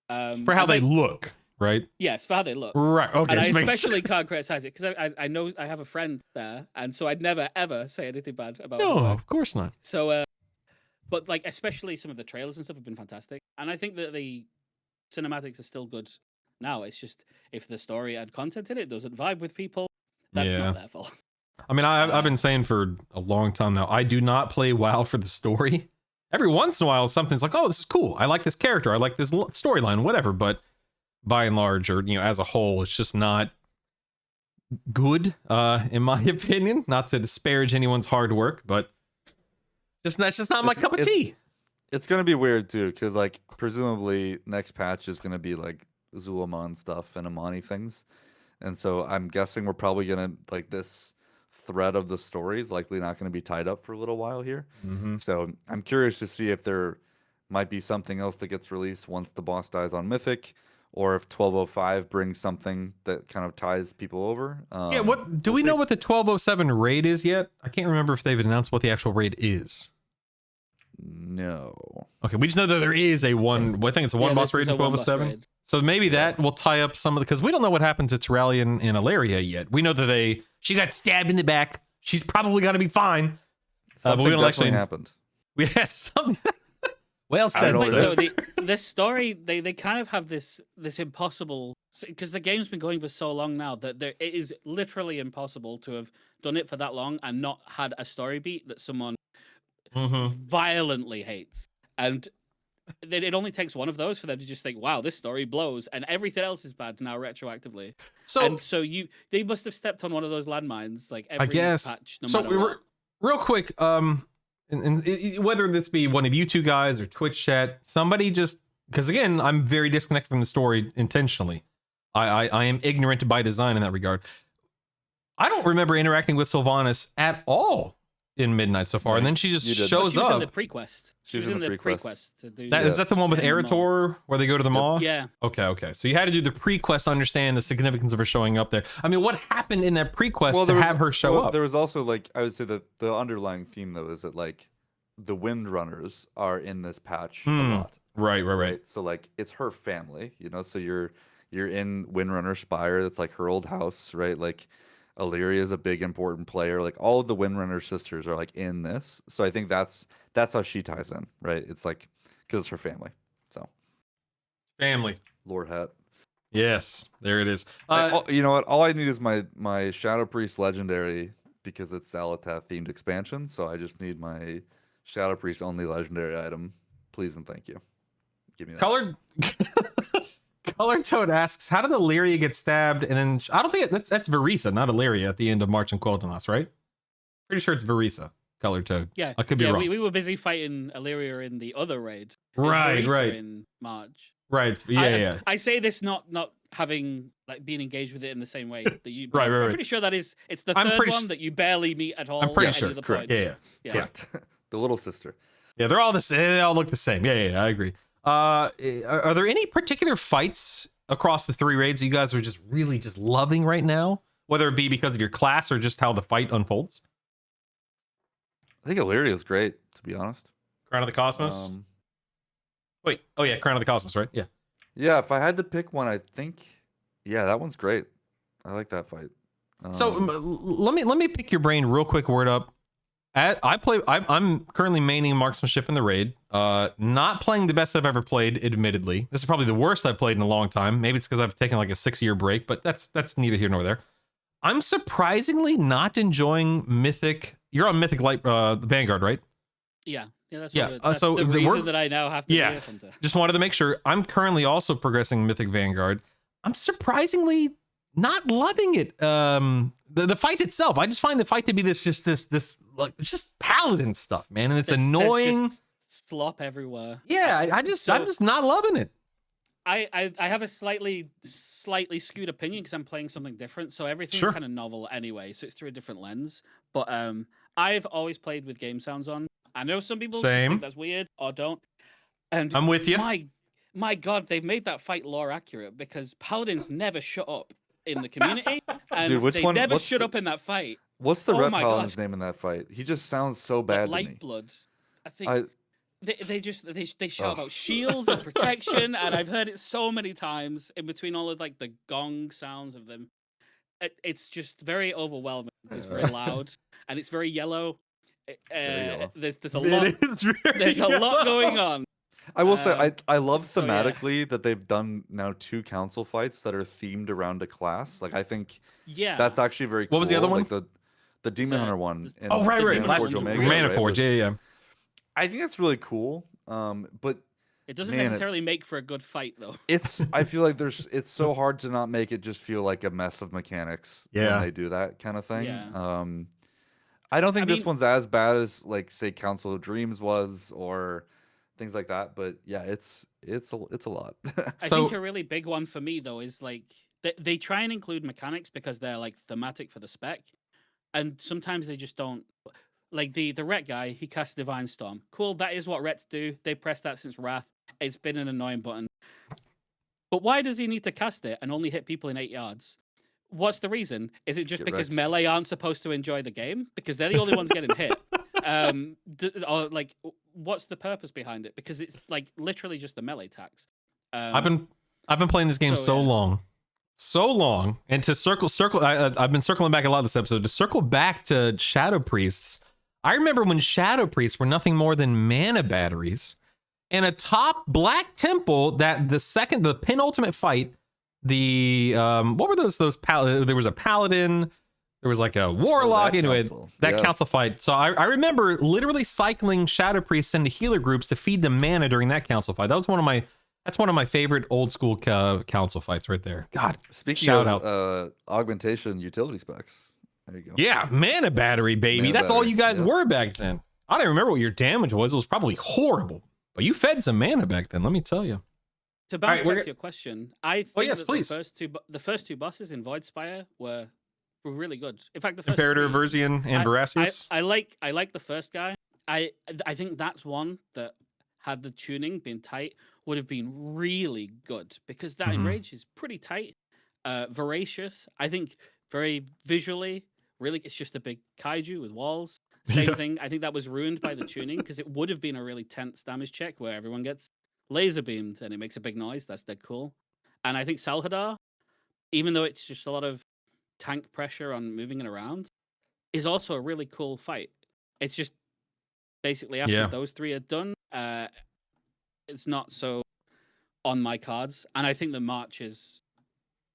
For how and they look, right? Yes, for how they look. Right. Okay. And I just make especially sure. can't criticize it because I know I have a friend there, and so I'd never ever say anything bad about No, her work. of course not. So, but like especially some of the trailers and stuff have been fantastic, and I think that the cinematics are still good now. It's just if the story and content in it doesn't vibe with people, that's Yeah. not their fault. I mean, I've been saying for a long time now, I do not play WoW for the story. Every once in a while, something's like, oh, this is cool. I like this character. I like this storyline, whatever. But by and large, or as a whole, it's just not good, in my opinion. Not to disparage anyone's hard work, but that's just not my cup of tea. It's gonna be weird too, because like presumably next patch is gonna be like Zulamon stuff and Amani things, and so I'm guessing we're probably gonna like this thread of the story is likely not gonna be tied up for a little while here. Mm-hmm. So I'm curious to see if there might be something else that gets released once the boss dies on Mythic, or if 1205 brings something that kind of ties people over. Yeah, what do we'll we see. know what the 1207 raid is yet? I can't remember if they've announced what the actual raid is. No. Okay, we just know that there is a one. I think it's a one boss raid in 1207. So maybe that will tie up some of the, because we don't know what happened to Terralion and Ilaria yet. We know that she got stabbed in the back. She's probably gonna be fine. But Something we don't definitely actually happened. Yes. Well I said, don't know sir. what So this story, they kind of have this impossible, because the game's been going for so long now that it is literally impossible to have done it for that long and not had a story beat that someone Mm-hmm. violently hates. And it only takes one of those for them to just think, wow, this story blows, and everything else is bad now retroactively. So And so they must have stepped on one of those landmines, like every guess. patch, no So matter we what. were real quick. Whether this be one of you two guys or Twitch chat, somebody just, because again, I'm very disconnected from the story intentionally. I am ignorant by design in that regard. I don't remember interacting with Sylvanas at all in Midnight so far, and then she just You did. shows She was up. in the prequest. She was in the prequest to do Is that the one with Yeah, the Eretor where they go to the maw? Yeah. Okay. So you had to do the pre-quest to understand the significance of her showing up there. I mean, what happened in that pre-quest to there was- have her show well, up? There was also like I would say that the underlying theme though is that like the Windrunners are in this patch a Hmm. lot. Right. So like it's her family, you know. So you're in Windrunner Spire. That's like her old house, right? Like Illyria is a big important player. Like all of the Windrunner sisters are like in this. So I think that's how she ties in, right? It's like because it's her family. So Family. Lord Hat. Yes, there it is. You know what? All I need is my Shadow Priest Legendary because it's Salatath themed expansion. So I just need my Shadow Priest only legendary item. Please and thank you. Give me that. Colored Toad asks, how did Illyria get stabbed? And then I don't think that's Verisa, not Illyria at the end of March and Quel'Thanas, right? Pretty sure it's Verisa. Colored Toad. Yeah, I could be wrong. We were busy fighting Illyria in the other raid. It's Right, Verisa right. in March. Right. Yeah. I say this not having like being engaged with it in the same way that you. Right. I'm pretty sure that it's the third one that you barely meet at all. I'm pretty at sure. any of the Correct. points. Yeah. Correct. The little sister. Yeah, they're all the same. They all look the same. Yeah, I agree. Are there any particular fights across the 3 raids that you guys are just really just loving right now? Whether it be because of your class or just how the fight unfolds? I think Illyria is great, to be honest. Crown of the Cosmos? Wait. Oh, yeah. Crown of the Cosmos, right? Yeah. Yeah, if I had to pick one, I think, yeah, that one's great. I like that fight. So let me pick your brain real quick. Wordup. I'm currently maining marksmanship in the raid. Not playing the best I've ever played, admittedly. This is probably the worst I've played in a long time. Maybe it's because I've taken like a 6-year break, but that's neither here nor there. I'm surprisingly not enjoying Mythic. You're on Mythic Light Vanguard, right? Yeah. That's so the reason that I now have to. Yeah. Just wanted to make sure. I'm currently also progressing Mythic Vanguard. I'm surprisingly not loving it. The fight itself, I just find the fight to be this like just paladin stuff, man, and it's annoying. There's just slop everywhere. Yeah, I'm just not loving it. I have a slightly skewed opinion because I'm playing something different, so everything's kind of novel anyway. So it's through a different lens. But I've always played with game sounds on. I know some people think that's weird or don't. And I'm with you. My God, they've made that fight lore accurate because paladins never shut up in the community, and Dude, they never shut up in that fight. What's the red paladin's name in that fight? He just sounds so bad to me. Lightblood. I think they shout about shields and protection, and I've heard it so many times in between all of like the gong sounds of them. It's just very overwhelming. It's very loud and it's very yellow. There's a lot. There's a lot going on. I will say I love thematically that they've done now 2 council fights that are themed around a class. Like I think that's actually very cool. What was the other one? Like the Demon Hunter one. Oh right. Manaforge. Yeah. I think that's really cool. But it doesn't necessarily make for a good fight though. I feel like it's so hard to not make it just feel like a mess of mechanics when they do that kind of thing. Yeah. I don't think this one's as bad as like say Council of Dreams was or things like that, but yeah, it's a lot. I think a really big one for me though is like they try and include mechanics because they're like thematic for the spec, and sometimes they just don't. Like the Ret guy, he casts Divine Storm. Cool, that is what Rets do. They pressed that since Wrath. It's been an annoying button. But why does he need to cast it and only hit people in 8 yards? What's the reason? Is it just because melee aren't supposed to enjoy the game? Because they're the only ones getting hit? Or like, what's the purpose behind it? Because it's like literally just the melee tax. I've been playing this game so long, and to circle. I've been circling back a lot this episode to circle back to Shadow Priests. I remember when Shadow Priests were nothing more than mana batteries, and a top black temple that the penultimate fight. What were those? There was a paladin. There was like a warlock. Anyway, that council fight. So I remember literally cycling Shadow Priests into healer groups to feed them mana during that council fight. That's one of my favorite old school council fights right there. God, speaking of augmentation utility specs, there you go. Yeah, mana battery, baby. That's all you guys were back then. I don't remember what your damage was. It was probably horrible, but you fed some mana back then. Let me tell you. To bounce back to your question, I think please. The first two bosses in Voidspire were really good. In fact, the first Imperator, Verzian, and Veracius. I like the first guy. I think that's one that had the tuning been tight would have been really good because that enrage is pretty tight. Voracious, I think very visually, really it's just a big kaiju with walls. Same thing. I think that was ruined by the tuning because it would have been a really tense damage check where everyone gets laser beamed and it makes a big noise. That's dead cool. And I think Salhadar, even though it's just a lot of tank pressure on moving it around, is also a really cool fight. It's just basically after those three are done, it's not so on my cards. And I think the March is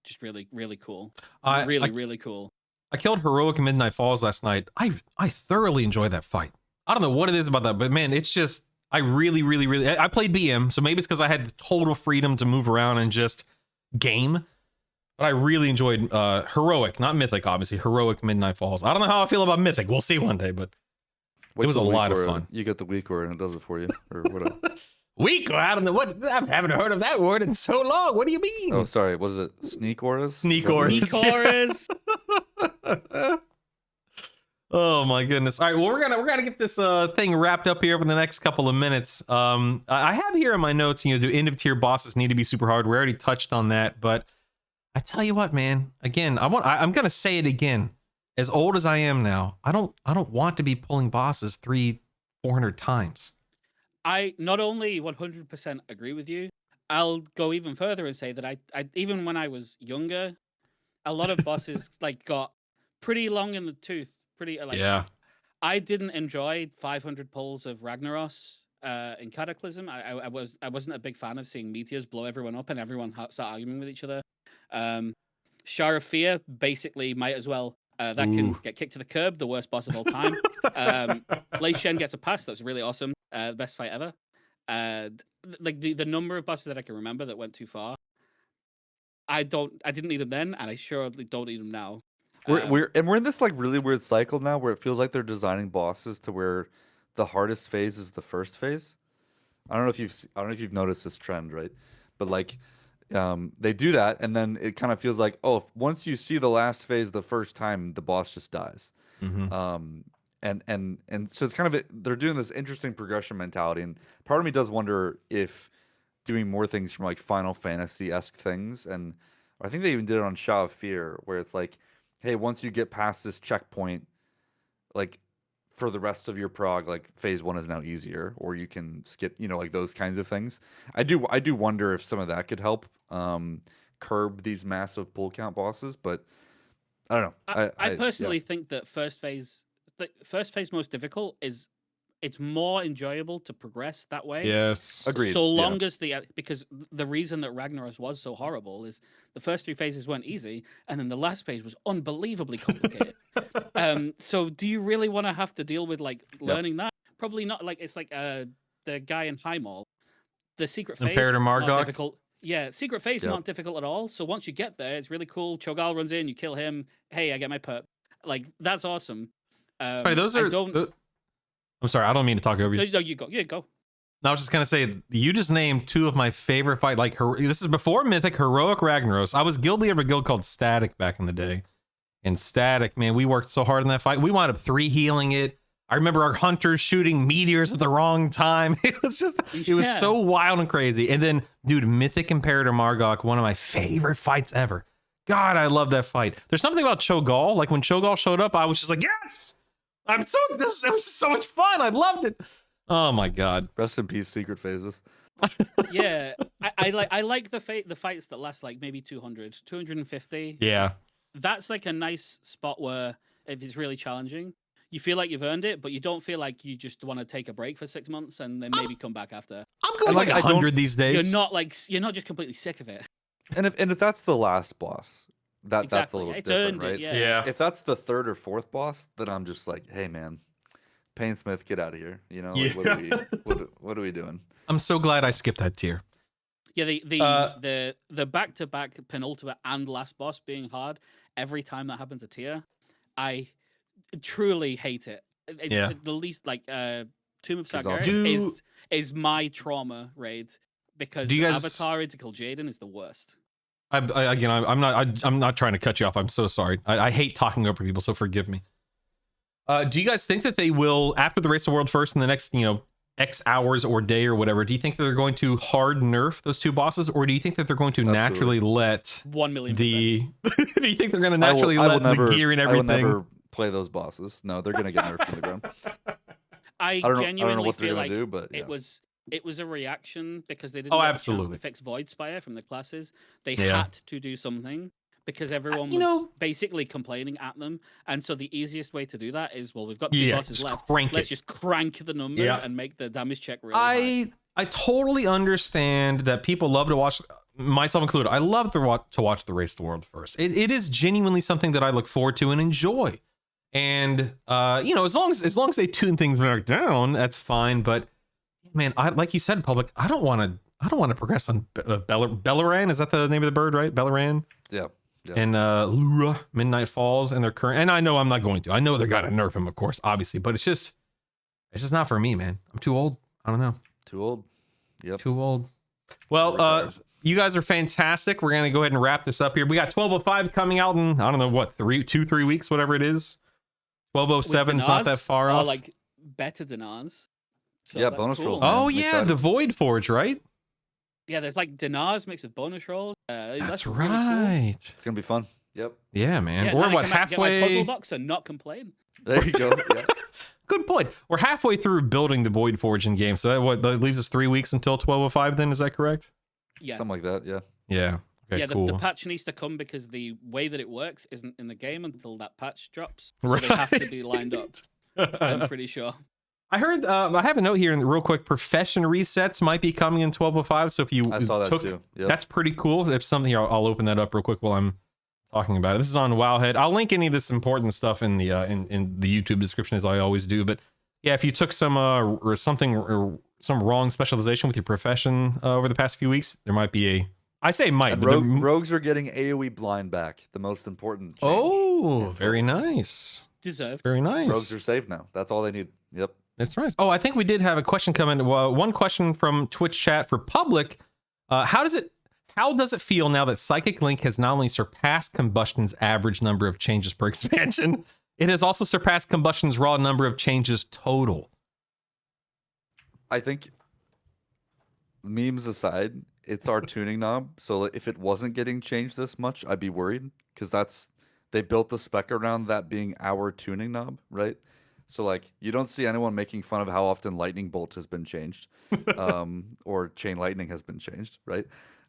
just really, really cool. Really cool. I killed Heroic Midnight Falls last night. I thoroughly enjoyed that fight. I don't know what it is about that, but man, it's just, I really, I played BM, so maybe it's because I had the total freedom to move around and just game. But I really enjoyed Heroic, not Mythic, obviously. Heroic Midnight Falls. I don't know how I feel about Mythic. We'll see one day, but it was a lot of fun. You get the weak word and it does it for you, or whatever. Weak? I don't know what. I haven't heard of that word in so long. What do you mean? Oh, sorry. Was it sneak auras? Sneak auras. Sneak auras. Oh my goodness! All right, well we're gonna get this thing wrapped up here for the next couple of minutes. I have here in my notes, do end of tier bosses need to be super hard? We already touched on that, but I tell you what, man. Again, I'm gonna say it again. As old as I am now, I don't want to be pulling bosses 300-400 times. I not only 100% agree with you, I'll go even further and say that I even when I was younger, a lot of bosses like got pretty long in the tooth. I didn't enjoy 500 pulls of Ragnaros in Cataclysm. I wasn't a big fan of seeing meteors blow everyone up and everyone start arguing with each other. Shar of Fear basically might as well. That can get kicked to the curb, the worst boss of all time. Lei Shen gets a pass. That was really awesome. Best fight ever. Like the number of bosses that I can remember that went too far. I didn't need them then, and I surely don't need them now. We're in this like really weird cycle now where it feels like they're designing bosses to where the hardest phase is the first phase. I don't know if you've noticed this trend, right? But like they do that and then it kind of feels like, oh, once you see the last phase the first time, the boss just dies. And so it's kind of they're doing this interesting progression mentality, and part of me does wonder if doing more things from like Final Fantasy-esque things, and I think they even did it on Shah of Fear, where it's like, hey, once you get past this checkpoint, like for the rest of your prog, like phase 1 is now easier, or you can skip, like those kinds of things. I do wonder if some of that could help curb these massive pull count bosses, but I don't know. I personally think that the first phase most difficult is it's more enjoyable to progress that way. Yes, agreed. So long as because the reason that Ragnaros was so horrible is the first 3 phases weren't easy, and then the last phase was unbelievably complicated. So do you really want to have to deal with like learning that? Probably not. Like it's like the guy in High Mall, the secret phase. Imperator Margok. Not difficult. Yeah, secret phase not difficult at all. So once you get there, it's really cool. Cho'Gall runs in, you kill him. Hey, I get my perp. Like that's awesome. It's funny. Those are. I'm sorry, I don't mean to talk over you. No, you go. Yeah, go. No, I was just gonna say, you just named 2 of my favorite fight. Like this is before Mythic, Heroic Ragnaros. I was guilty of a guild called Static back in the day, and Static, man, we worked so hard in that fight. We wound up 3 healing it. I remember our hunters shooting meteors at the wrong time. It was so wild and crazy. And then, dude, Mythic Imperator Margok, one of my favorite fights ever. God, I love that fight. There's something about Cho'Gall. Like when Cho'Gall showed up, I was just like, yes. It was just so much fun. I loved it. Oh my god. Rest in peace, secret phases. Yeah, I like the fights that last like maybe 200, 250. Yeah, that's like a nice spot where if it's really challenging, you feel like you've earned it, but you don't feel like you just want to take a break for 6 months and then maybe come back after. I'm going like 100 these days. You're not just completely sick of it. And if that's the last boss, that's a little different, right? Yeah. If that's the 3rd or 4th boss, then I'm just like, hey man, Painsmith, get out of here. What are we doing? I'm so glad I skipped that tier. Yeah, the back-to-back penultimate and last boss being hard every time that happens a tier, I truly hate it. It's the least like Tomb of Sargeras is my trauma raid because Avatar to kill Jaden is the worst. I'm not trying to cut you off. I'm so sorry. I hate talking over people, so forgive me. Do you guys think that they will, after the Race of World First in the next, X hours or day or whatever, do you think they're going to hard nerf those 2 bosses, or do you think that they're going to naturally let 1,000,000%. do you think they're going to naturally let the gear and everything? I will never play those bosses. No, they're gonna get nerfed from the ground. I I don't know genuinely what they're feel gonna like do, but yeah. it was a reaction because they didn't Oh, get a chance absolutely. to fix Void Spire from the classes. They Yeah. had to do something because everyone you was know- basically complaining at them. And so the easiest way to do that is, well, we've got 2 Yeah, bosses just left. crank Let's it. just crank the numbers Yeah. and make the damage check really high. I totally understand that people love to watch, myself included. I love to watch the Race to World first. It is genuinely something that I look forward to and enjoy. And you know, as long as they tune things back down, that's fine. But man, like you said, Public, I don't want to progress on Belleran. Is that the name of the bird, right? Belleran. Yeah. And Lura, Midnight Falls, and their current. And I know I'm not going to. I know they're gonna nerf him, of course, obviously. But it's just not for me, man. I'm too old. I don't know. Too old. Yep. Too old. Well, you guys are fantastic. We're gonna go ahead and wrap this up here. We got 1205 coming out in, I don't know what, 3 weeks, whatever it is. 1207 is not that far off. Like better than ours. So Yeah, that's bonus cool. rolls, man. Oh I'm yeah, excited. the Void Forge, right? Yeah, there's like dinars mixed with bonus rolls. That's really cool. right. It's gonna be fun. Yep. Yeah, man. Yeah, We're now I what, can get my puzzle halfway? box and not complain. There you go. Yeah. Good point. We're halfway through building the Void Forge in game, so that leaves us 3 weeks until 1205. Then is that correct? Yeah. Something like that. Yeah. Yeah. Okay, Yeah, cool. the patch needs to come because the way that it works isn't in the game until that patch drops. So Right. they have to be lined up. I'm pretty sure. I heard. I have a note here, real quick. Profession resets might be coming in 1205. So if you I saw that too. Yep. that's pretty cool. If something here, I'll open that up real quick while I'm talking about it. This is on Wowhead. I'll link any of this important stuff in the in the YouTube description as I always do. But yeah, if you took some or some wrong specialization with your profession over the past few weeks, there might be a. I say might, And but rogues are getting AoE blind back. The most important. Change. oh, very nice, Deserved. very nice. Rogues are safe now. That's all they need. Yep. That's nice. Oh, I think we did have a question come in. One question from Twitch chat for Publik. How does it feel now that Psychic Link has not only surpassed Combustion's average number of changes per expansion, it has also surpassed Combustion's raw number of changes total? I think, memes aside, it's our tuning knob. So if it wasn't getting changed this much, I'd be worried because they built the spec around that being our tuning knob, right? So like you don't see anyone making fun of how often Lightning Bolt has been changed, or Chain Lightning has been changed, right?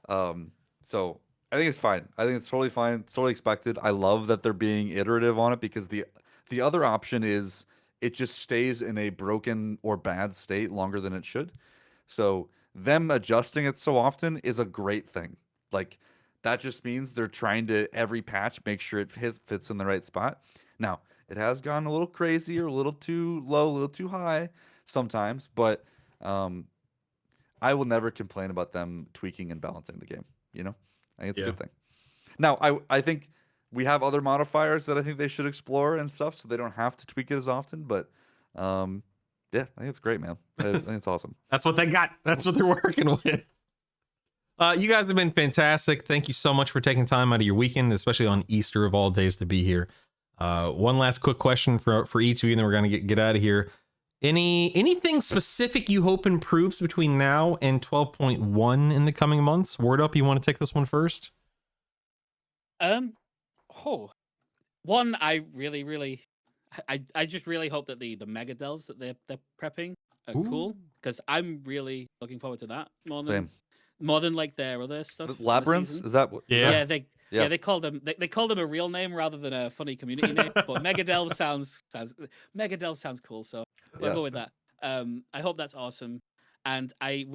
So I think it's fine. I think it's totally fine. It's totally expected. I love that they're being iterative on it because the other option is it just stays in a broken or bad state longer than it should. So them adjusting it so often is a great thing. Like that just means they're trying to every patch make sure it fits in the right spot. Now, it has gone a little crazy or a little too low, a little too high sometimes, but I will never complain about them tweaking and balancing the game. You know, I think it's a good thing. Now, I think we have other modifiers that I think they should explore and stuff, so they don't have to tweak it as often. But yeah, I think it's great, man. I think it's awesome. That's what they got. That's what they're working with. You guys have been fantastic. Thank you so much for taking time out of your weekend, especially on Easter of all days to be here. One last quick question for each of you, and then we're gonna get out of here. Anything specific you hope improves between now and 12.1 in the coming months? Wordup, you want to take this one first? One, I just really hope that the mega delves that they're prepping are cool because I'm really looking forward to that more than like their other stuff. The labyrinths, is that what? Yeah, they called them they called them a real name rather than a funny community name. But Mega Delve sounds cool, so we'll go with that. I hope that's awesome, and I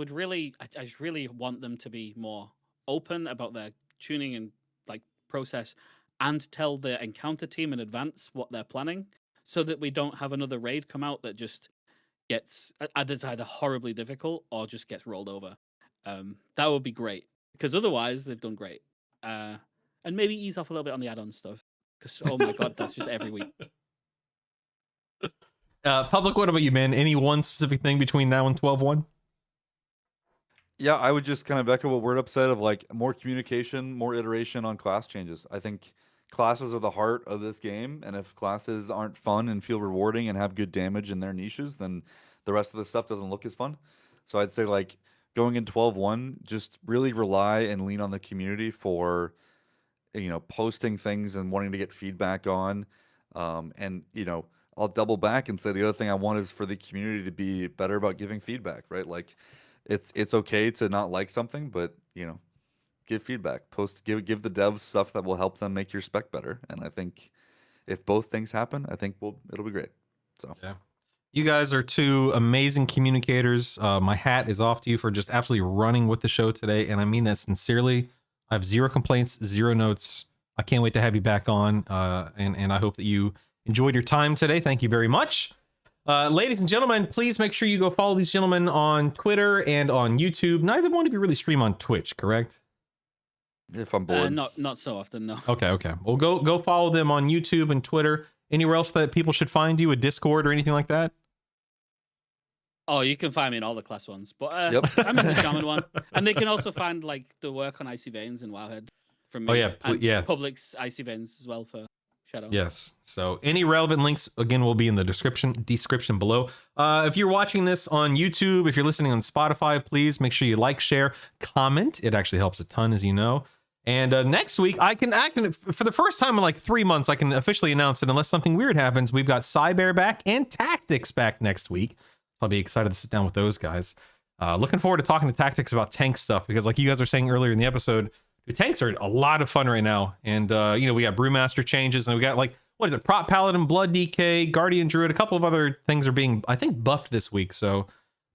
just really want them to be more open about their tuning and like process, and tell the encounter team in advance what they're planning, so that we don't have another raid come out that just gets either horribly difficult or just gets rolled over. That would be great because otherwise they've done great. And maybe ease off a little bit on the add-on stuff because oh my god, that's just every week. Public, what about you, man? Any one specific thing between now and 12.1? Yeah, I would just kind of echo what Wordup said of like more communication, more iteration on class changes. I think classes are the heart of this game, and if classes aren't fun and feel rewarding and have good damage in their niches, then the rest of the stuff doesn't look as fun. So I'd say like going in 12.1, just really rely and lean on the community for posting things and wanting to get feedback on. And I'll double back and say the other thing I want is for the community to be better about giving feedback, right? Like it's okay to not like something, but give feedback, give the devs stuff that will help them make your spec better. And I think if both things happen, I think it'll be great. So yeah, you guys are two amazing communicators. My hat is off to you for just absolutely running with the show today, and I mean that sincerely. I have zero complaints, zero notes. I can't wait to have you back on, and I hope that you enjoyed your time today. Thank you very much. Ladies and gentlemen, please make sure you go follow these gentlemen on Twitter and on YouTube. Neither one of you really stream on Twitch, correct? if I'm bored, Not so often, no. Okay. Well, go follow them on YouTube and Twitter. Anywhere else that people should find you, a Discord or anything like that? Oh, you can find me in all the class ones, but Yep. I'm in the shaman one, and they can also find like the work on Icy Veins and Wowhead from me. Oh, yeah, and yeah. Publik's Icy Veins as well for Shadow. Yes. So any relevant links, again, will be in the description below. If you're watching this on YouTube, if you're listening on Spotify, please make sure you like, share, comment. It actually helps a ton, as you know. And next week, I can for the first time in like 3 months, I can officially announce it, unless something weird happens. We've got Cybear back and Tactics back next week. I'll be excited to sit down with those guys. Looking forward to talking to Tactics about tank stuff, because like you guys were saying earlier in the episode, the tanks are a lot of fun right now. And, we got Brewmaster changes, and we got like, what is it? Prop Paladin, Blood DK, Guardian Druid. A couple of other things are being, I think, buffed this week. So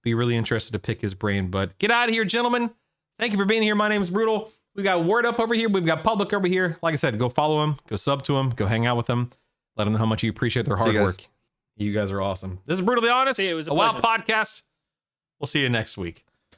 be really interested to pick his brain. But get out of here, gentlemen. Thank you for being here. My name is Brutal. We've got Wordup over here. We've got Publik over here. Like I said, go follow him, go sub to him, go hang out with them. Let them know how much you appreciate their hard work. You guys are awesome. This is Brutally Honest, See you. It was a a WoW pleasure. podcast. We'll see you next week.